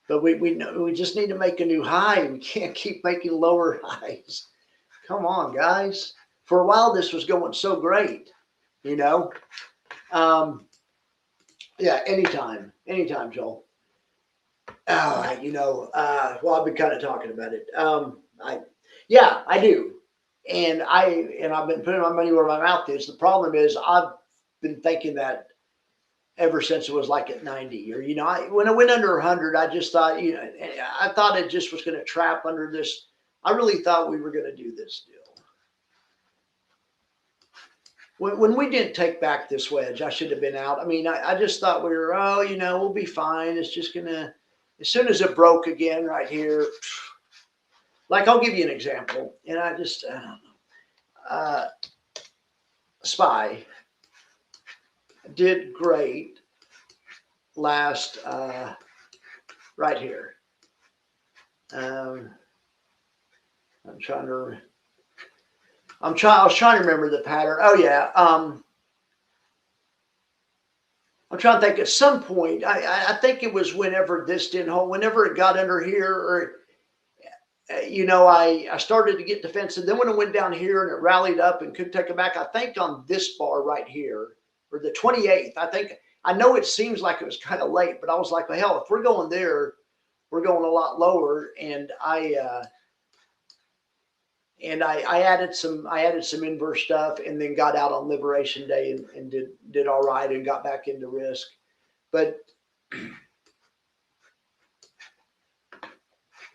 But we just need to make a new high. We can't keep making lower highs. Come on, guys. For a while, this was going so great, Yeah, anytime, Joel. Well, I've been kind of talking about it. I do. And I've been putting my money where my mouth is. The problem is I've been thinking that ever since it was like at 90, or when it went under 100, I just thought, I thought it just was going to trap under this. I really thought we were going to do this deal. When we didn't take back this wedge, I should have been out. I mean, I just thought we were, we'll be fine. It's just gonna, as soon as it broke again right here, like I'll give you an example, and I don't know. SPY did great last right here. I'm trying to. I was trying to remember the pattern. Oh yeah. I'm trying to think at some point, I think it was whenever this didn't hold, whenever it got under here, or, I started to get defensive. Then when it went down here and it rallied up and could take it back, I think on this bar right here, or the 28th, I know it seems like it was kind of late, but I was like, well, hell, if we're going there, we're going a lot lower. And I added some inverse stuff, and then got out on Liberation Day and did all right and got back into risk. But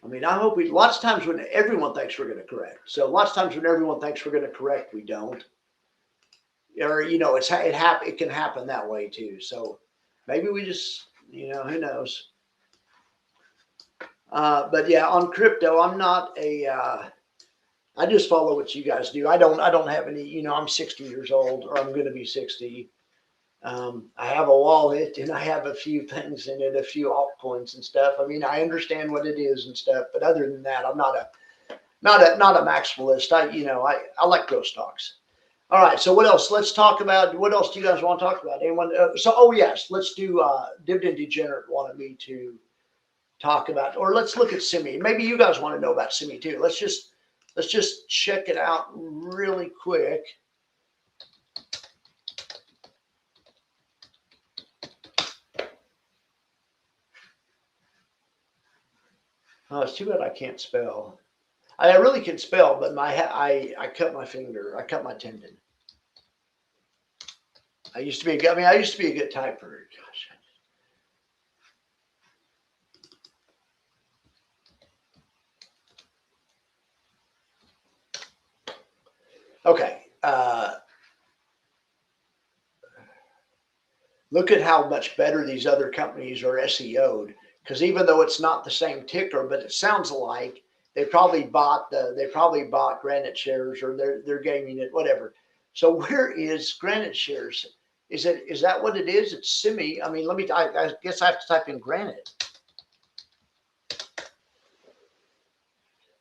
I mean, I hope lots of times when everyone thinks we're going to correct. So lots of times when everyone thinks we're going to correct, we don't. Or, it can happen that way too. So maybe we just, who knows? But yeah, on crypto, I'm not I just follow what you guys do. I don't have any, I'm 60 years old, or I'm going to be 60. I have a wallet and I have a few things in it, a few altcoins and stuff. I mean, I understand what it is and stuff, but other than that, I'm not a maximalist. I like growth stocks. All right. So what else? Let's talk about, what else do you guys want to talk about? Anyone? Oh yes, let's do, Dividend Degenerate wanted me to talk about, or let's look at Simi. Maybe you guys want to know about Simi too. Let's just check it out really quick. Oh, it's too bad I can't spell. I really can spell, but I cut my finger. I cut my tendon. I used to be a good typer. Gosh. Okay. Look at how much better these other companies are SEO'd. Because even though it's not the same ticker, but it sounds alike, they probably bought Granite shares, or they're gaming it, whatever. So where is Granite shares? Is that what it is? It's Simi. I mean, I guess I have to type in Granite.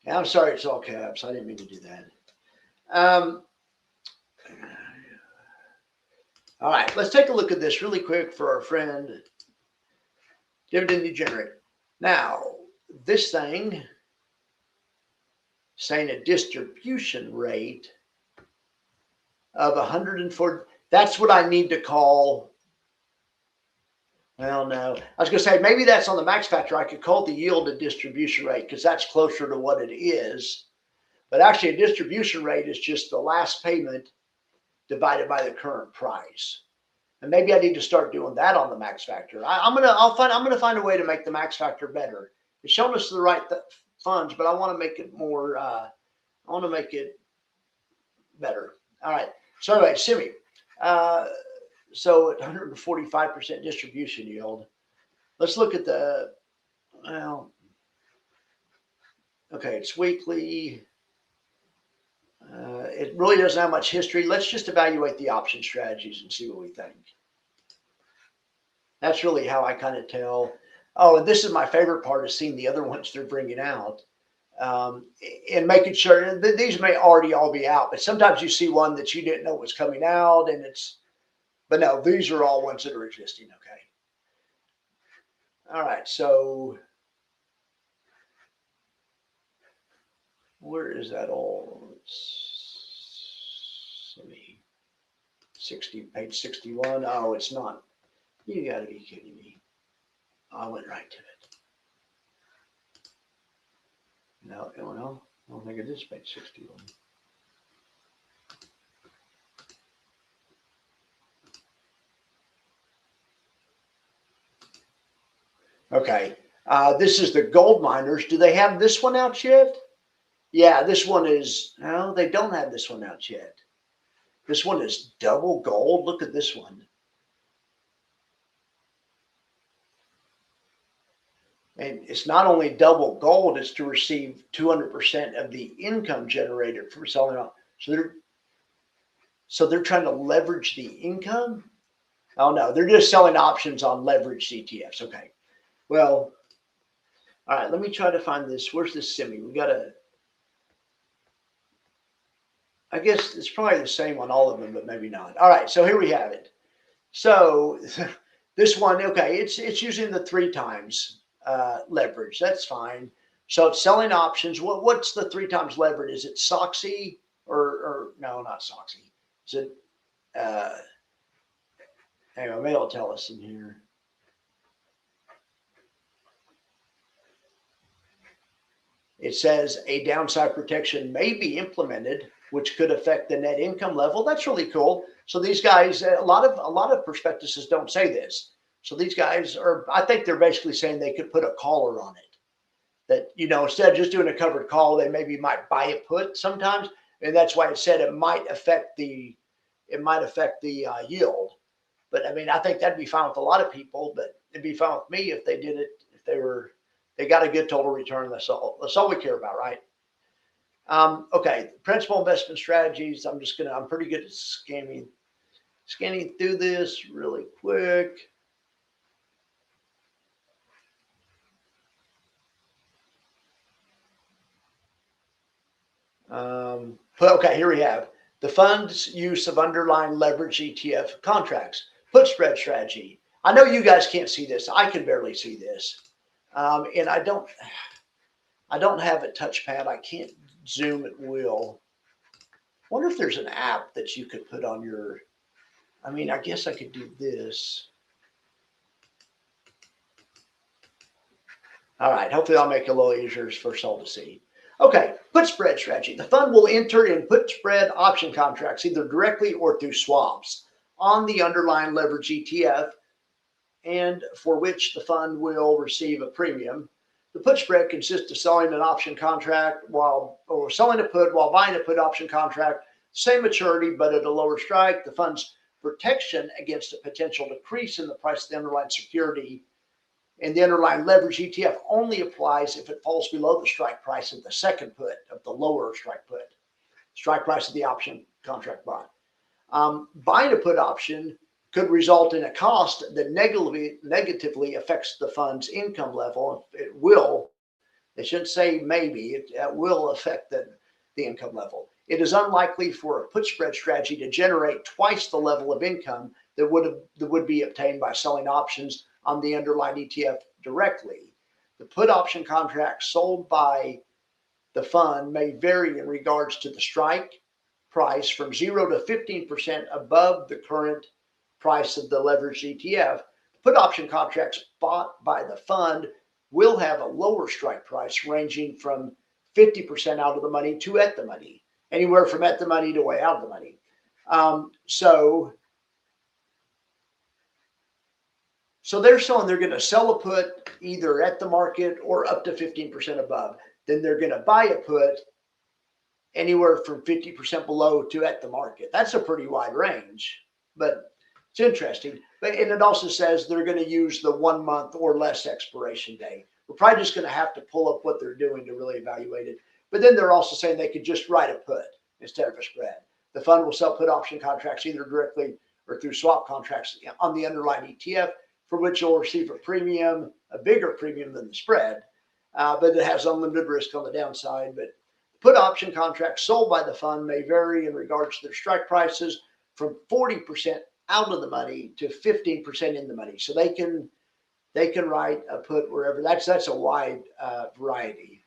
I'm sorry, it's all caps. I didn't mean to do that. All right, let's take a look at this really quick for our friend Dividend Degenerate. Now, this thing saying a distribution rate of 104. That's what I need to call. Well, no, I was going to say maybe that's on the max factor. I could call the yield a distribution rate because that's closer to what it is. But actually, a distribution rate is just the last payment divided by the current price. And maybe I need to start doing that on the max factor. I'm gonna find a way to make the max factor better. It's showing us the right funds, but I want to make it more. I want to make it better. All right. So anyway, Simi. So at 145% distribution yield. Let's look at the. Well, okay, it's weekly. It really doesn't have much history. Let's just evaluate the option strategies and see what we think. That's really how I kind of tell. Oh, and this is my favorite part, is seeing the other ones they're bringing out, and making sure that these may already all be out. But sometimes you see one that you didn't know was coming out, and but no, these are all ones that are existing. Okay. All right. So where is that all? Page 61. Oh, it's not. You got to be kidding me. I went right to it. No, I don't think it is page 61. Okay. This is the gold miners. Do they have this one out yet? Yeah, this one is. No, they don't have this one out yet. This one is double gold. Look at this one. And it's not only double gold, it's to receive 200% of the income generated from selling off. So they're trying to leverage the income? Oh no, they're just selling options on leveraged ETFs. Okay. Well, all right, let me try to find this. Where's this Simi? We got to. I guess it's probably the same on all of them, but maybe not. All right, so here we have it. So this one, okay, it's using the 3 times leverage. That's fine. So it's selling options. What's the 3 times leverage? Is it SOXY or no, not SOXY? Is it anyway, maybe it'll tell us in here. It says a downside protection may be implemented, which could affect the net income level. That's really cool. So these guys, a lot of prospectuses don't say this. So these guys are, I think they're basically saying they could put a collar on it. That, you know, instead of just doing a covered call, they maybe might buy a put sometimes, and that's why it said it might affect the yield. But I mean, I think that'd be fine with a lot of people, but it'd be fine with me if they did it, if they got a good total return. That's all we care about, right? Okay, principal investment strategies. I'm pretty good at scanning through this really quick. Okay, here we have the fund's use of underlying leverage ETF contracts, put spread strategy. I know you guys can't see this. I can barely see this, and I don't have a touchpad. I can't zoom at will. Wonder if there's an app that you could put on your. I mean, I guess I could do this. All right, hopefully I'll make it a little easier for us all to see. Okay, put spread strategy. The fund will enter in put spread option contracts, either directly or through swaps, on the underlying leverage ETF, and for which the fund will receive a premium. The put spread consists of selling an option contract or selling a put while buying a put option contract, same maturity but at a lower strike. The fund's protection against a potential decrease in the price of the underlying security and the underlying leverage ETF only applies if it falls below the strike price of the second put, of the lower strike price of the option contract bond. Buying a put option could result in a cost that negatively affects the fund's income level. It will, they shouldn't say maybe, it will affect the income level. It is unlikely for a put spread strategy to generate twice the level of income that would be obtained by selling options on the underlying ETF directly. The put option contracts sold by the fund may vary in regards to the strike price from 0 to 15% above the current price of the leveraged ETF. Put option contracts bought by the fund will have a lower strike price ranging from 50% out of the money to at the money, anywhere from at the money to way out of the money. So they're showing they're going to sell a put either at the market or up to 15% above. Then they're going to buy a put anywhere from 50% below to at the market. That's a pretty wide range, but it's interesting. And it also says they're going to use the 1 month or less expiration date. We're probably just going to have to pull up what they're doing to really evaluate it. But then they're also saying they could just write a put instead of a spread. The fund will sell put option contracts either directly or through swap contracts on the underlying ETF, for which you'll receive a premium, a bigger premium than the spread, but it has unlimited risk on the downside. But put option contracts sold by the fund may vary in regards to their strike prices from 40% out of the money to 15% in the money. So they can write a put wherever. That's a wide variety.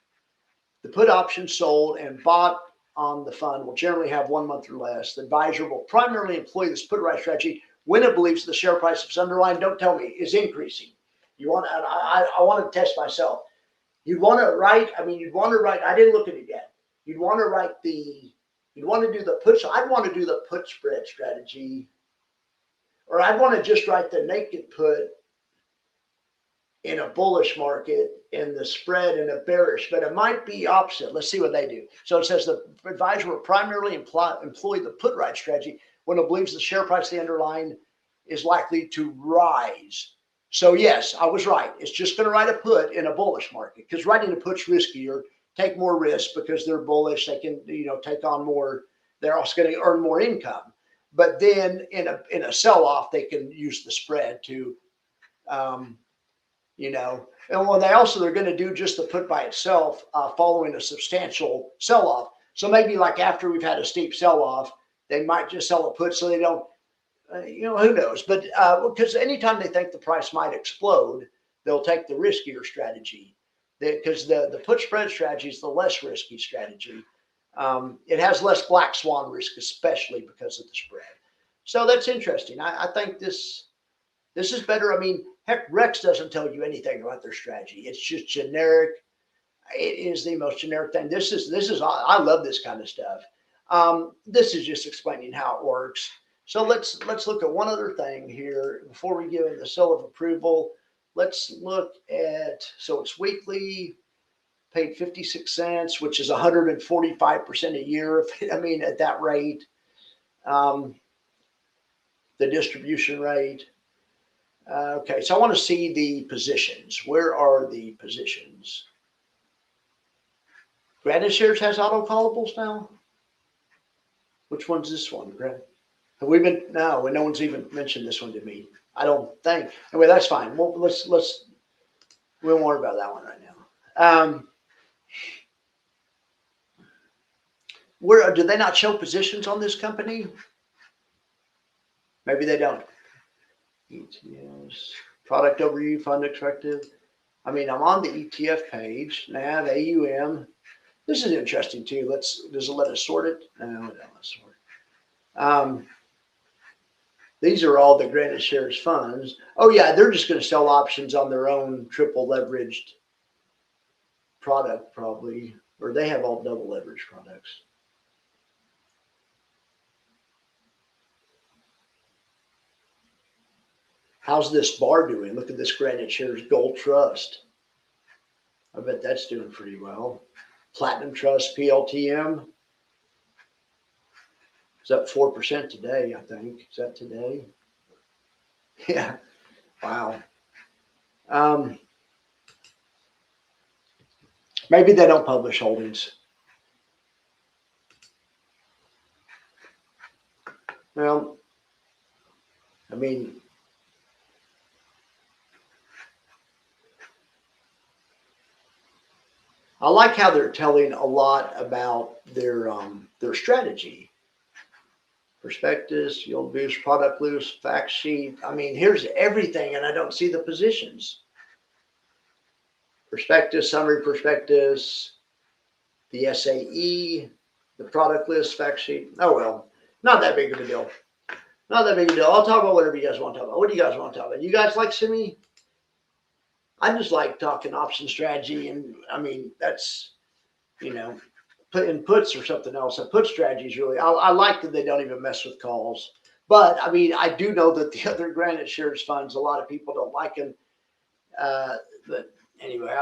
The put option sold and bought on the fund will generally have 1 month or less. The advisor will primarily employ this put right strategy when it believes the share price of its underlying, don't tell me, is increasing. You want I want to test myself. You'd want to write, I didn't look at it yet. You'd want to do the put. So I'd want to do the put spread strategy, or I'd want to just write the naked put in a bullish market and the spread in a bearish, but it might be opposite. Let's see what they do. So it says the advisor will primarily employ the put right strategy when it believes the share price of the underlying is likely to rise. So yes, I was right. It's just going to write a put in a bullish market, because writing a put's riskier, take more risk because they're bullish. They can, take on more. They're also going to earn more income. But then in a sell-off, they can use the spread to, and they're going to do just the put by itself following a substantial sell-off. So maybe like after we've had a steep sell off, they might just sell a put so they don't, who knows? But because anytime they think the price might explode, they'll take the riskier strategy. Because the put spread strategy is the less risky strategy. It has less black swan risk, especially because of the spread. So that's interesting. I think this is better. I mean, heck, Rex doesn't tell you anything about their strategy. It's just generic. It is the most generic thing. This is I love this kind of stuff. This is just explaining how it works. So let's look at one other thing here before we give the seal of approval. Let's look at, so it's weekly, paid 56 cents, which is 145% a year. I mean, at that rate, the distribution rate. Okay, so I want to see the positions. Where are the positions? Granite Shares has auto callables now. Which one's this one, Grant? Have we been? No, no one's even mentioned this one to me. I don't think. Anyway, that's fine. Well, we won't worry about that one right now. Where do they not show positions on this company? Maybe they don't. ETFs, product overview, fund expected. I mean, I'm on the ETF page. NAV, AUM. This is interesting too. Does it let us sort it? No, it doesn't let us sort it. These are all the Granite Shares funds. Oh yeah, they're just going to sell options on their own triple leveraged product probably, or they have all double leveraged products. How's this bar doing? Look at this Granite Shares Gold Trust. I bet that's doing pretty well. Platinum Trust PLTM. It's up 4% today, I think. Is that today? Yeah. Wow. Maybe they don't publish holdings. Well, I mean, I like how they're telling a lot about their strategy. Prospectus, yield boost, product loose, fact sheet. I mean, here's everything, and I don't see the positions. Prospectus, summary prospectus, the SAE, the product list, fact sheet. Oh well, not that big of a deal. Not that big a deal. I'll talk about whatever you guys want to talk about. What do you guys want to talk about? You guys like semi? I just like talking option strategy, and I mean that's, putting puts or something else. A put strategy is really, I like that they don't even mess with calls. But I mean, I do know that the other Granite Shares funds, a lot of people don't like them. But anyway,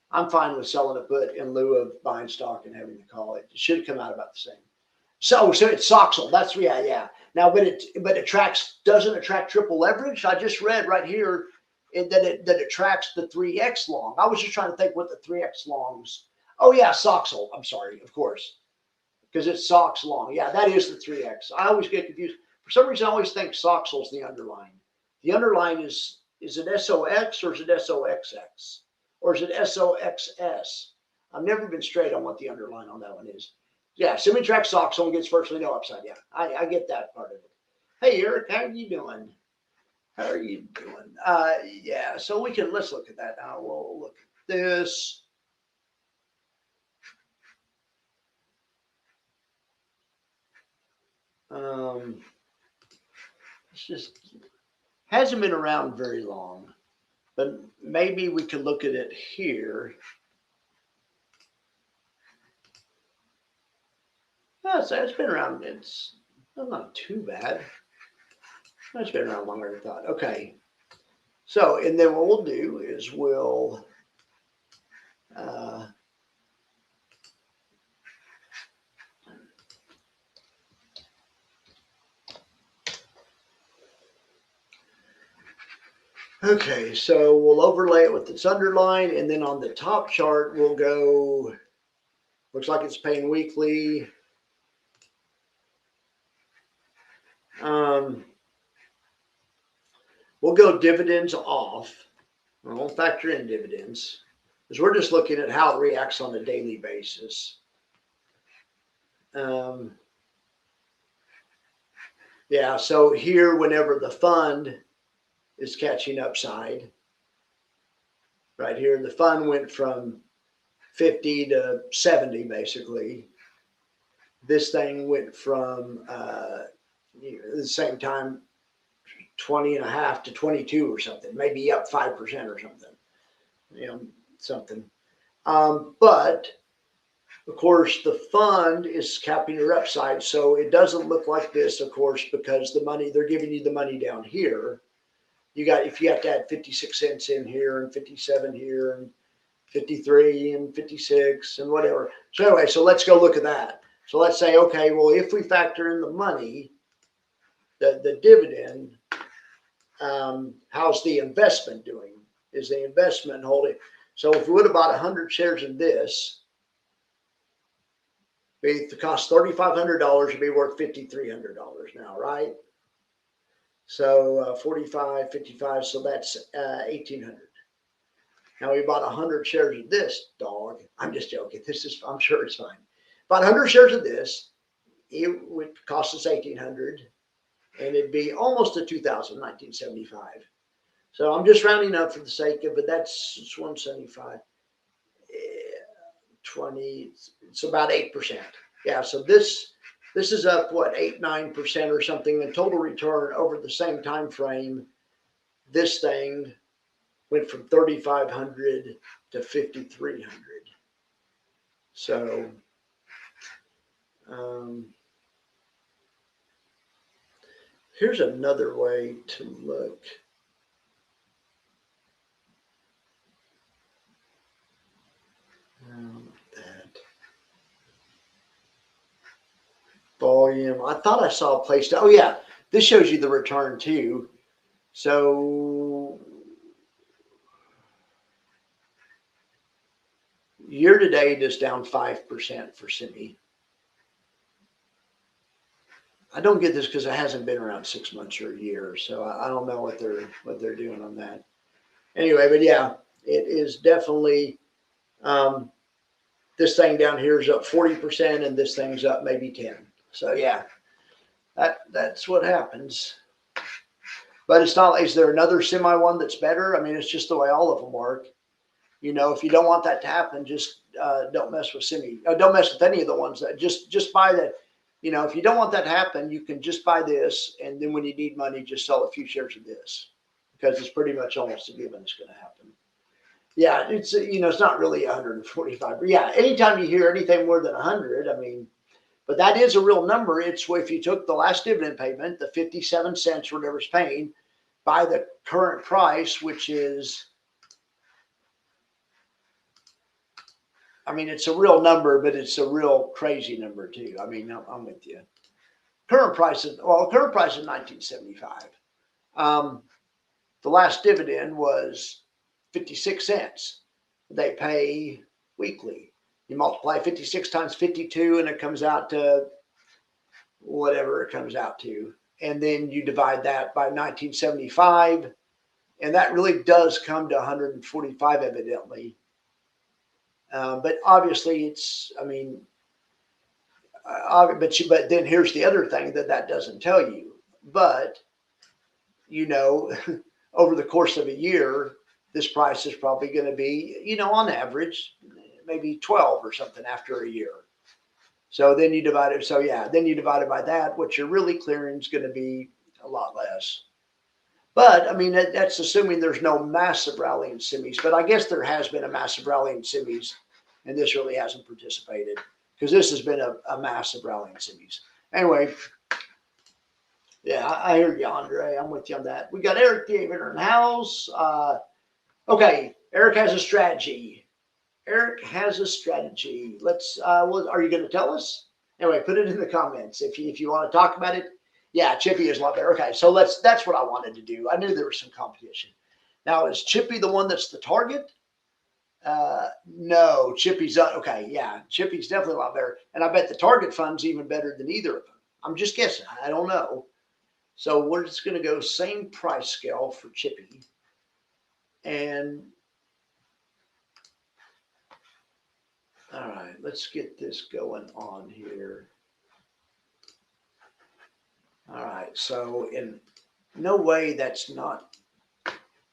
I'm fine with selling a put in lieu of buying stock and having to call it. It should come out about the same. So it's Soxel. That's yeah. Now, but it doesn't attract triple leverage. I just read right here that it tracks the 3x long. I was just trying to think what the 3x longs. Oh yeah, Soxel. I'm sorry, of course, because it's Sox long. Yeah, that is the 3x. I always get confused. For some reason, I always think Soxel's the underlying. The underlying is it SOX or is it SOXX or is it SOXS? I've never been straight on what the underlying on that one is. Yeah, semi-track Soxel gets virtually no upside. Yeah, I get that part of it. Hey Eric, how are you doing? How are you doing? Yeah, so let's look at that now. We'll look at this. It's just hasn't been around very long, but maybe we could look at it here. Yeah, so it's been around. It's not too bad. It's been around longer than I thought. Okay. So, and then what we'll do is we'll okay, so we'll overlay it with its underline, and then on the top chart, we'll go, looks like it's paying weekly. We'll go dividends off. We won't factor in dividends because we're just looking at how it reacts on a daily basis. Um, yeah, so here, whenever the fund is catching upside, right here, the fund went from 50 to 70 basically. This thing went from at the same time 20 and a half to 22 or something, maybe up 5% or something, you know, something. But of course, the fund is capping your upside, so it doesn't look like this, of course, because the money they're giving you the money down here. If you have to add 56 cents in here and 57 here and 53 and 56 and whatever. So anyway, so let's go look at that. So let's say, okay, well, if we factor in the money, the dividend, how's the investment doing? Is the investment holding? So if we would have bought 100 shares in this, it cost $3,500 to be worth $5,300 now, right? So 45, 55, so that's 1,800. Now we bought 100 shares of this dog. I'm just joking. I'm sure it's fine. Bought 100 shares of this. It would cost us 1,800, and it'd be almost a 2,000, 1975. So I'm just rounding up for the sake of it. That's 175, 20. It's about 8%. Yeah. So this is up what 8, 9% or something. The total return over the same time frame. This thing went from 3,500 to 5,300. So here's another way to look. That volume. I thought I saw a place. Oh yeah, this shows you the return too. So year to date is down 5% for semi. I don't get this because it hasn't been around 6 months or a year, so I don't know what they're doing on that. Anyway, but yeah, it is definitely this thing down here is up 40%, and this thing's up maybe 10. So yeah, that's what happens. But it's not. Is there another semi one that's better? I mean, it's just the way all of them work. You know, if you don't want that to happen, just don't mess with semi. Don't mess with any of the ones that just buy that. You know, if you don't want that to happen, you can just buy this, and then when you need money, just sell a few shares of this, because it's pretty much almost a given it's going to happen. Yeah, it's it's not really 145. But yeah, anytime you hear anything more than 100, I mean, but that is a real number. It's if you took the last dividend payment, the 57 cents, whatever it's paying, by the current price, which is, I mean, it's a real number, but it's a real crazy number too. I mean, I'm with you. Current price is 1975. The last dividend was 56 cents. They pay weekly. You multiply 56 times 52, and it comes out to whatever it comes out to. And then you divide that by 1975, and that really does come to 145 evidently. But obviously it's, I mean, but then here's the other thing that doesn't tell you. But, over the course of a year, this price is probably going to be, on average, maybe 12 or something after a year. So then you divide it. So yeah, then you divide it by that. What you're really clearing is going to be a lot less. But I mean, that's assuming there's no massive rally in semis. But I guess there has been a massive rally in semis, and this really hasn't participated because this has been a massive rally in semis. Anyway, yeah, I hear you, Andre. I'm with you on that. We got Eric David in the house. Okay, Eric has a strategy. Eric has a strategy. Let's. Are you going to tell us? Anyway, put it in the comments if you want to talk about it. Yeah, Chippy is a lot better. Okay, so that's what I wanted to do. I knew there was some competition. Now, is Chippy the one that's the target? No, Chippy's okay. Yeah, Chippy's definitely a lot better, and I bet the target fund's even better than either of them. I'm just guessing. I don't know. So we're just going to go same price scale for Chippy, and all right, let's get this going on here. All right. So in no way that's not.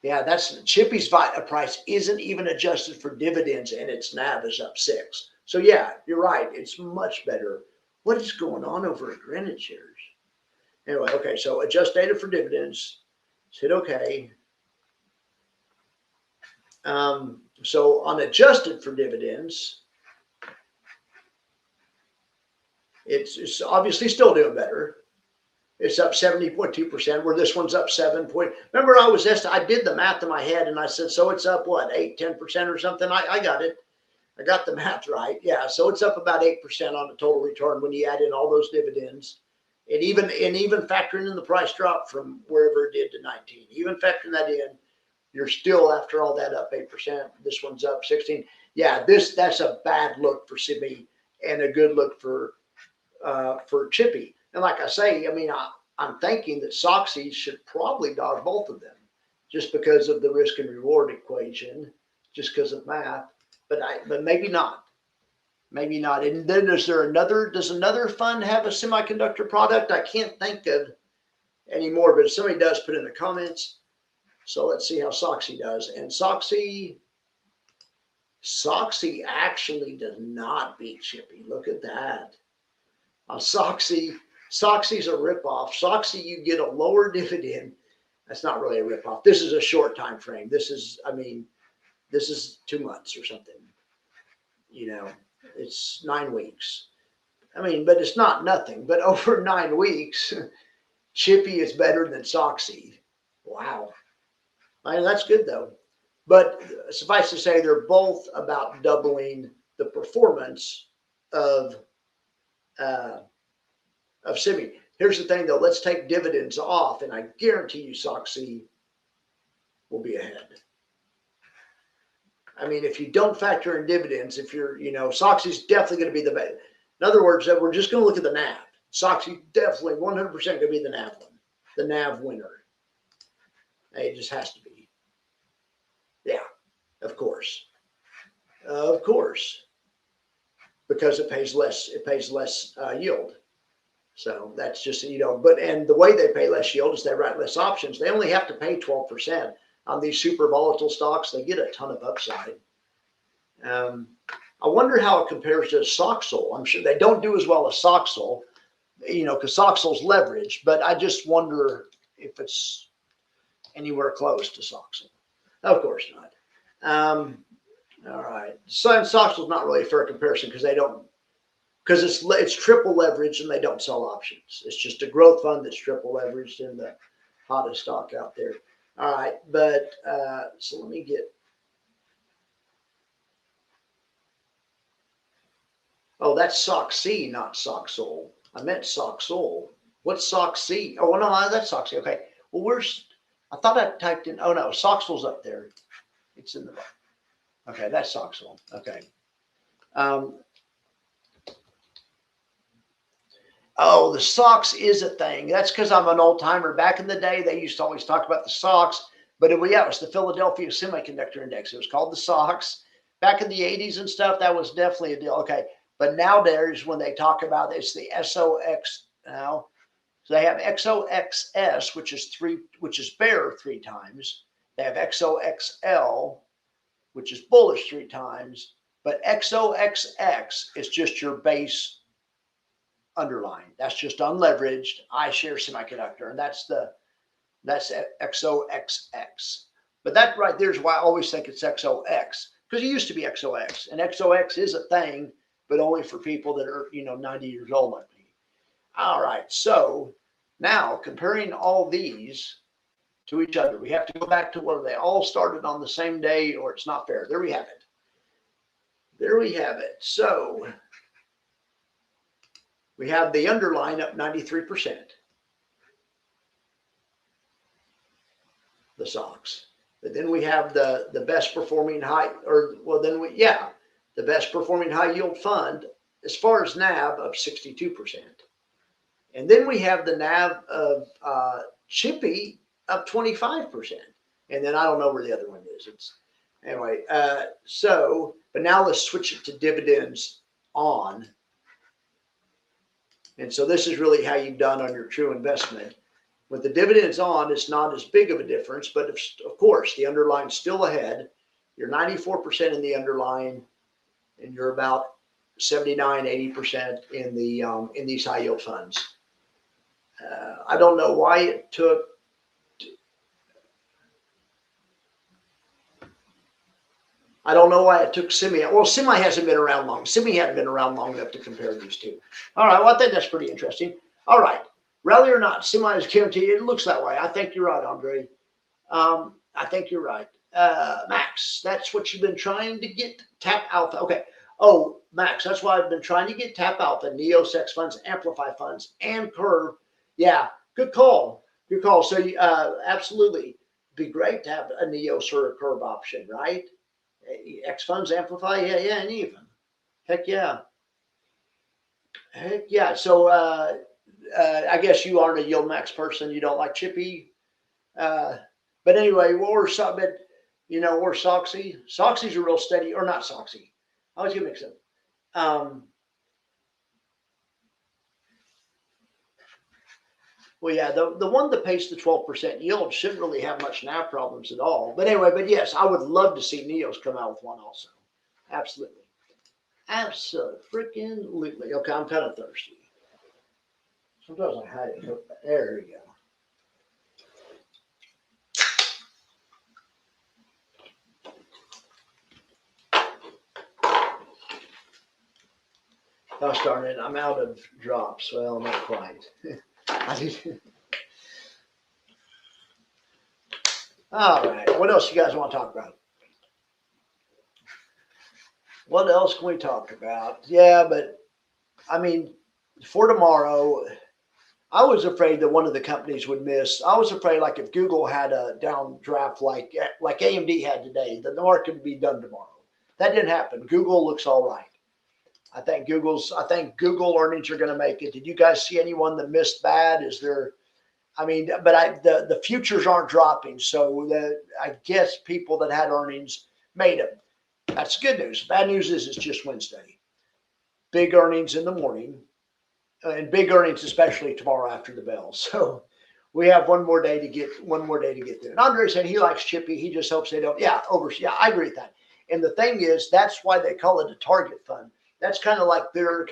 Yeah, that's Chippy's price isn't even adjusted for dividends, and its NAV is up 6. So yeah, you're right. It's much better. What is going on over at Greenwich shares? Anyway, okay. So adjust data for dividends. Hit OK. So on adjusted for dividends, it's obviously still doing better. It's up 70.2%, where this one's up 7 point. Remember, I did the math in my head, and I said, so it's up what, 8-10% or something? I got it. I got the math right. Yeah, so it's up about 8% on the total return when you add in all those dividends, and even factoring in the price drop from wherever it did to 19. Even factoring that in, you're still, after all that, up 8%. This one's up 16. Yeah, that's a bad look for Simi and a good look for Chippy. And like I say, I mean, I'm thinking that Soxy should probably dodge both of them, just because of the risk and reward equation, just because of math. But maybe not. Maybe not. And then does another fund have a semiconductor product? I can't think of anymore, but if somebody does, put in the comments. So let's see how Soxy does. And Soxy actually does not beat Chippy. Look at that. Soxy's a ripoff. Soxy, you get a lower dividend. That's not really a ripoff. This is a short time frame. This is 2 months or something. It's 9 weeks. I mean, but it's not nothing. But over 9 weeks, Chippy is better than Soxy. Wow. I mean, that's good though. But suffice to say, they're both about doubling the performance of Simi. Here's the thing though, let's take dividends off, and I guarantee you Soxy will be ahead. I mean, if you don't factor in dividends, Soxy's definitely going to be the best. In other words, that we're just going to look at the NAV. Soxy definitely 100% going to be the NAV one, the NAV winner. It just has to be. Yeah, of course. Because it pays less yield. So that's just, and the way they pay less yield is they write less options. They only have to pay 12% on these super volatile stocks. They get a ton of upside. I wonder how it compares to Soxol. I'm sure they don't do as well as Soxol, because Soxol's leveraged, but I just wonder if it's anywhere close to Soxol. Of course not. All right. So Soxol's not really a fair comparison because it's triple leveraged and they don't sell options. It's just a growth fund that's triple leveraged in the hottest stock out there. All right, but so let me get. Oh, that's Soxy, not Soxol. I meant Soxol. What's Soxy? Oh no, that's Soxy. Okay. Well, I thought I typed in. Oh no, Soxol's up there. It's in the. Okay, that's Soxol. Okay. Oh, the SOX is a thing. That's because I'm an old timer. Back in the day, they used to always talk about the SOX, but it was the Philadelphia Semiconductor Index. It was called the SOX. Back in the 80s and stuff, that was definitely a deal. Okay, but nowadays, when they talk about it, it's the SOX now. So they have XOXS, which is bear 3 times. They have XOXL, which is bullish 3 times. But XOXX is just your base underlying. That's just unleveraged iShares Semiconductor, and that's XOXX. But that right there is why I always think it's XOX, because it used to be XOX, and XOX is a thing, but only for people that are 90 years old like me. All right, so now comparing all these to each other, we have to go back to where they all started on the same day, or it's not fair. There we have it. There we have it. So we have the underlying up 93%. The SOX. But then we have the best performing the best performing high yield fund as far as NAV up 62%. And then we have the NAV of Chippy up 25%. And then I don't know where the other one is. Anyway, but now let's switch it to dividends on. And so this is really how you've done on your true investment. With the dividends on, it's not as big of a difference, but of course, the underlying's still ahead. You're 94% in the underlying, and you're about 79, 80% in the in these high yield funds. I don't know why it took. I don't know why it took Semi. Well, Semi hasn't been around long. Semi hadn't been around long enough to compare these two. All right. Well, I think that's pretty interesting. All right. Rally or not, Semi is guaranteed. It looks that way. I think you're right, Andre. I think you're right. Max, that's what you've been trying to get. Tap Alpha. Okay. Oh, Max, that's why I've been trying to get Tap Alpha, Neosex funds, Amplify funds, and Curve. Yeah. Good call. Good call. So, absolutely. Be great to have a Neos or a Curve option, right? X funds, Amplify, yeah, and even. Heck yeah. Heck yeah. So I guess you aren't a Yield Max person. You don't like Chippy. But anyway, we're Soxy. Soxy's a real steady, or not Soxy. I always get mixed up. Well, yeah, the one that pays the 12% yield shouldn't really have much NAV problems at all. But anyway, but yes, I would love to see Neos come out with one also. Absolutely. Absolutely. Okay, I'm kind of thirsty. Sometimes I hide it. There you go. Gosh darn it, I'm out of drops. Well, not quite. All right, what else you guys want to talk about? What else can we talk about? Yeah, but I mean, for tomorrow, I was afraid that one of the companies would miss. I was afraid, like if Google had a downdraft like AMD had today, that the market would be done tomorrow. That didn't happen. Google looks all right. I think Google earnings are going to make it. Did you guys see anyone that missed bad? Is there? I mean, but the futures aren't dropping, so I guess people that had earnings made them. That's good news. Bad news is it's just Wednesday. Big earnings in the morning, and big earnings especially tomorrow after the bell. So we have one more day to get there. And Andre said he likes Chippy. He just hopes they don't. Yeah, I agree with that. And the thing is, that's why they call it a target fund. That's kind of like their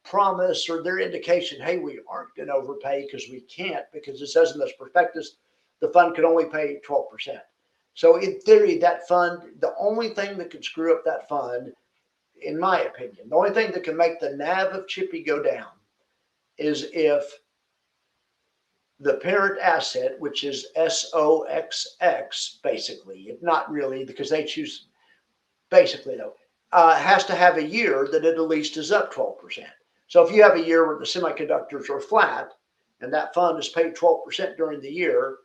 promise or their indication. Hey, we aren't going to overpay because we can't, because it says in this prospectus the fund can only pay 12%. So in theory, that fund, the only thing that can screw up that fund, in my opinion, the only thing that can make the NAV of Chippy go down is if the parent asset, which is SOXX, basically, if not really, because they choose, basically though, has to have a year that it at least is up 12%. So if you have a year where the semiconductors are flat and that fund is paid 12% during the year,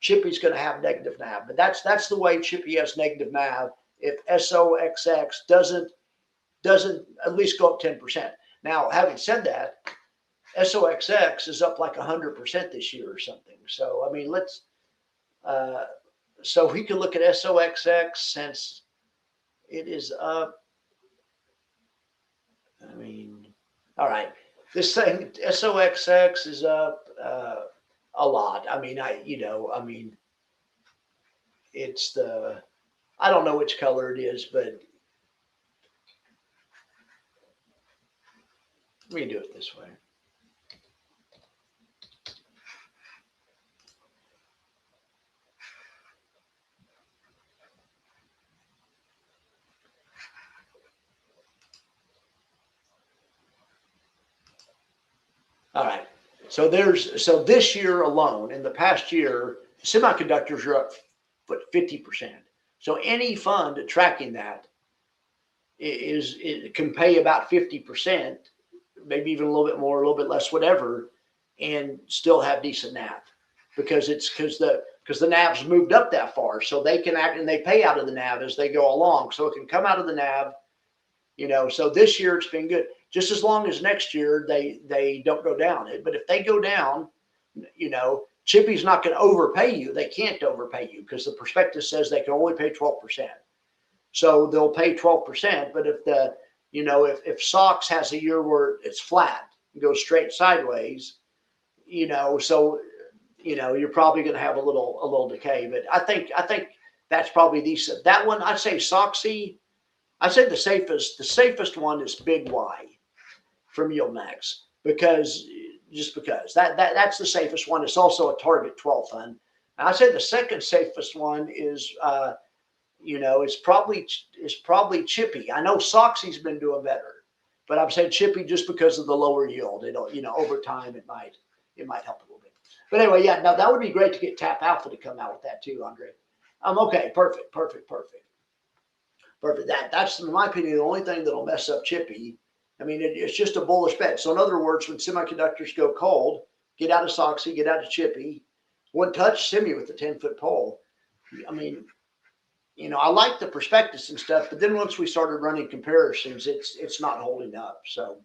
Chippy's going to have negative NAV. But that's the way Chippy has negative NAV if SOXX doesn't at least go up 10%. Now, having said that, SOXX is up like 100% this year or something. So, I mean, so we can look at SOXX since it is up. I mean, all right, this thing, SOXX is up a lot. I mean, it's I don't know which color it is, but let me do it this way. All right. So this year alone, in the past year, semiconductors are up 50%. So any fund tracking that it can pay about 50%, maybe even a little bit more, a little bit less, whatever, and still have decent NAV because the NAV's moved up that far, so they can act and they pay out of the NAV as they go along, so it can come out of the NAV. So this year it's been good. Just as long as next year they don't go down. But if they go down, Chippy's not going to overpay you. They can't overpay you because the prospectus says they can only pay 12%. So they'll pay 12%. But if You know, if SOX has a year where it's flat and goes straight sideways, you know, so you know you're probably going to have a little decay. But I think that's probably decent. That one I'd say SOXY. I'd say the safest one is Big Y from YieldMax because just because that's the safest one. It's also a target 12 fund. And I'd say the second safest one is you know, it's probably Chippy. I know Soxy's been doing better, but I'm saying Chippy just because of the lower yield. It'll, you know, over time it might help a little bit. But anyway, yeah, no, that would be great to get Tap Alpha to come out with that too, Andre. Okay, perfect. That's in my opinion the only thing that'll mess up Chippy. I mean, it's just a bullish bet. So in other words, when semiconductors go cold, get out of Soxy, get out of Chippy, one touch Semi with the 10-foot pole. I mean, you know, I like the prospectus and stuff, but then once we started running comparisons, it's not holding up. So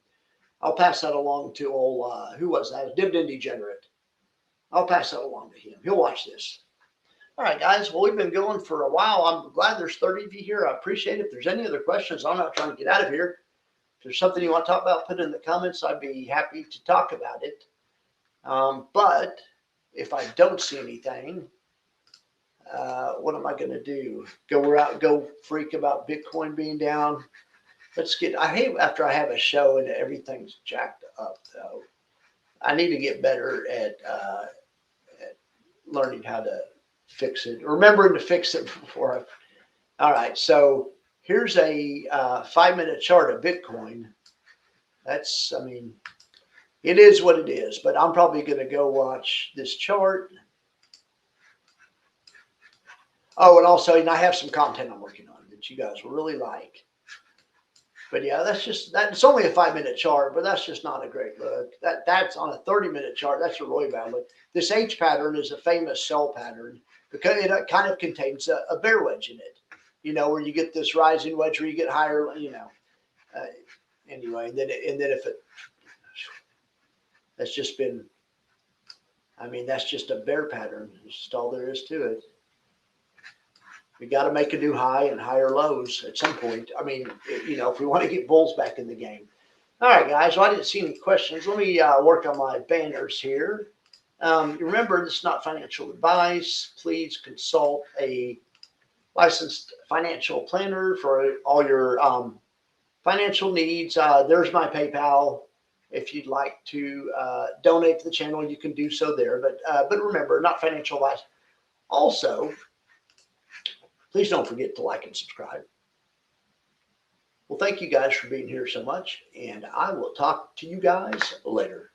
I'll pass that along to old who was that? Dividend Degenerate. I'll pass that along to him. He'll watch this. All right, guys. Well, we've been going for a while. I'm glad there's 30 of you here. I appreciate it. If there's any other questions, I'm not trying to get out of here. If there's something you want to talk about, put it in the comments. I'd be happy to talk about it. But if I don't see anything, what am I going to do? Go freak about Bitcoin being down? I hate after I have a show and everything's jacked up, though. I need to get better at learning how to fix it, remembering to fix it before all right, so here's a 5-minute chart of Bitcoin. I mean, it is what it is, but I'm probably going to go watch this chart. Oh, and also, I have some content I'm working on that you guys will really like. But yeah, it's only a 5-minute chart, but that's just not a great look. That's on a 30-minute chart. That's a really bad look. This H pattern is a famous sell pattern because it kind of contains a bear wedge in it. You know, where you get this rising wedge where you get higher. You know, anyway, and then if it, that's just been. I mean, that's just a bear pattern. That's just all there is to it. We got to make a new high and higher lows at some point. I mean, you know, if we want to get bulls back in the game. All right, guys. Well, I didn't see any questions. Let me work on my banners here. Remember, this is not financial advice. Please consult a licensed financial planner for all your financial needs. There's my PayPal. If you'd like to donate to the channel, you can do so there. But remember, not financial advice. Also, please don't forget to like and subscribe. Well, thank you guys for being here so much, and I will talk to you guys later.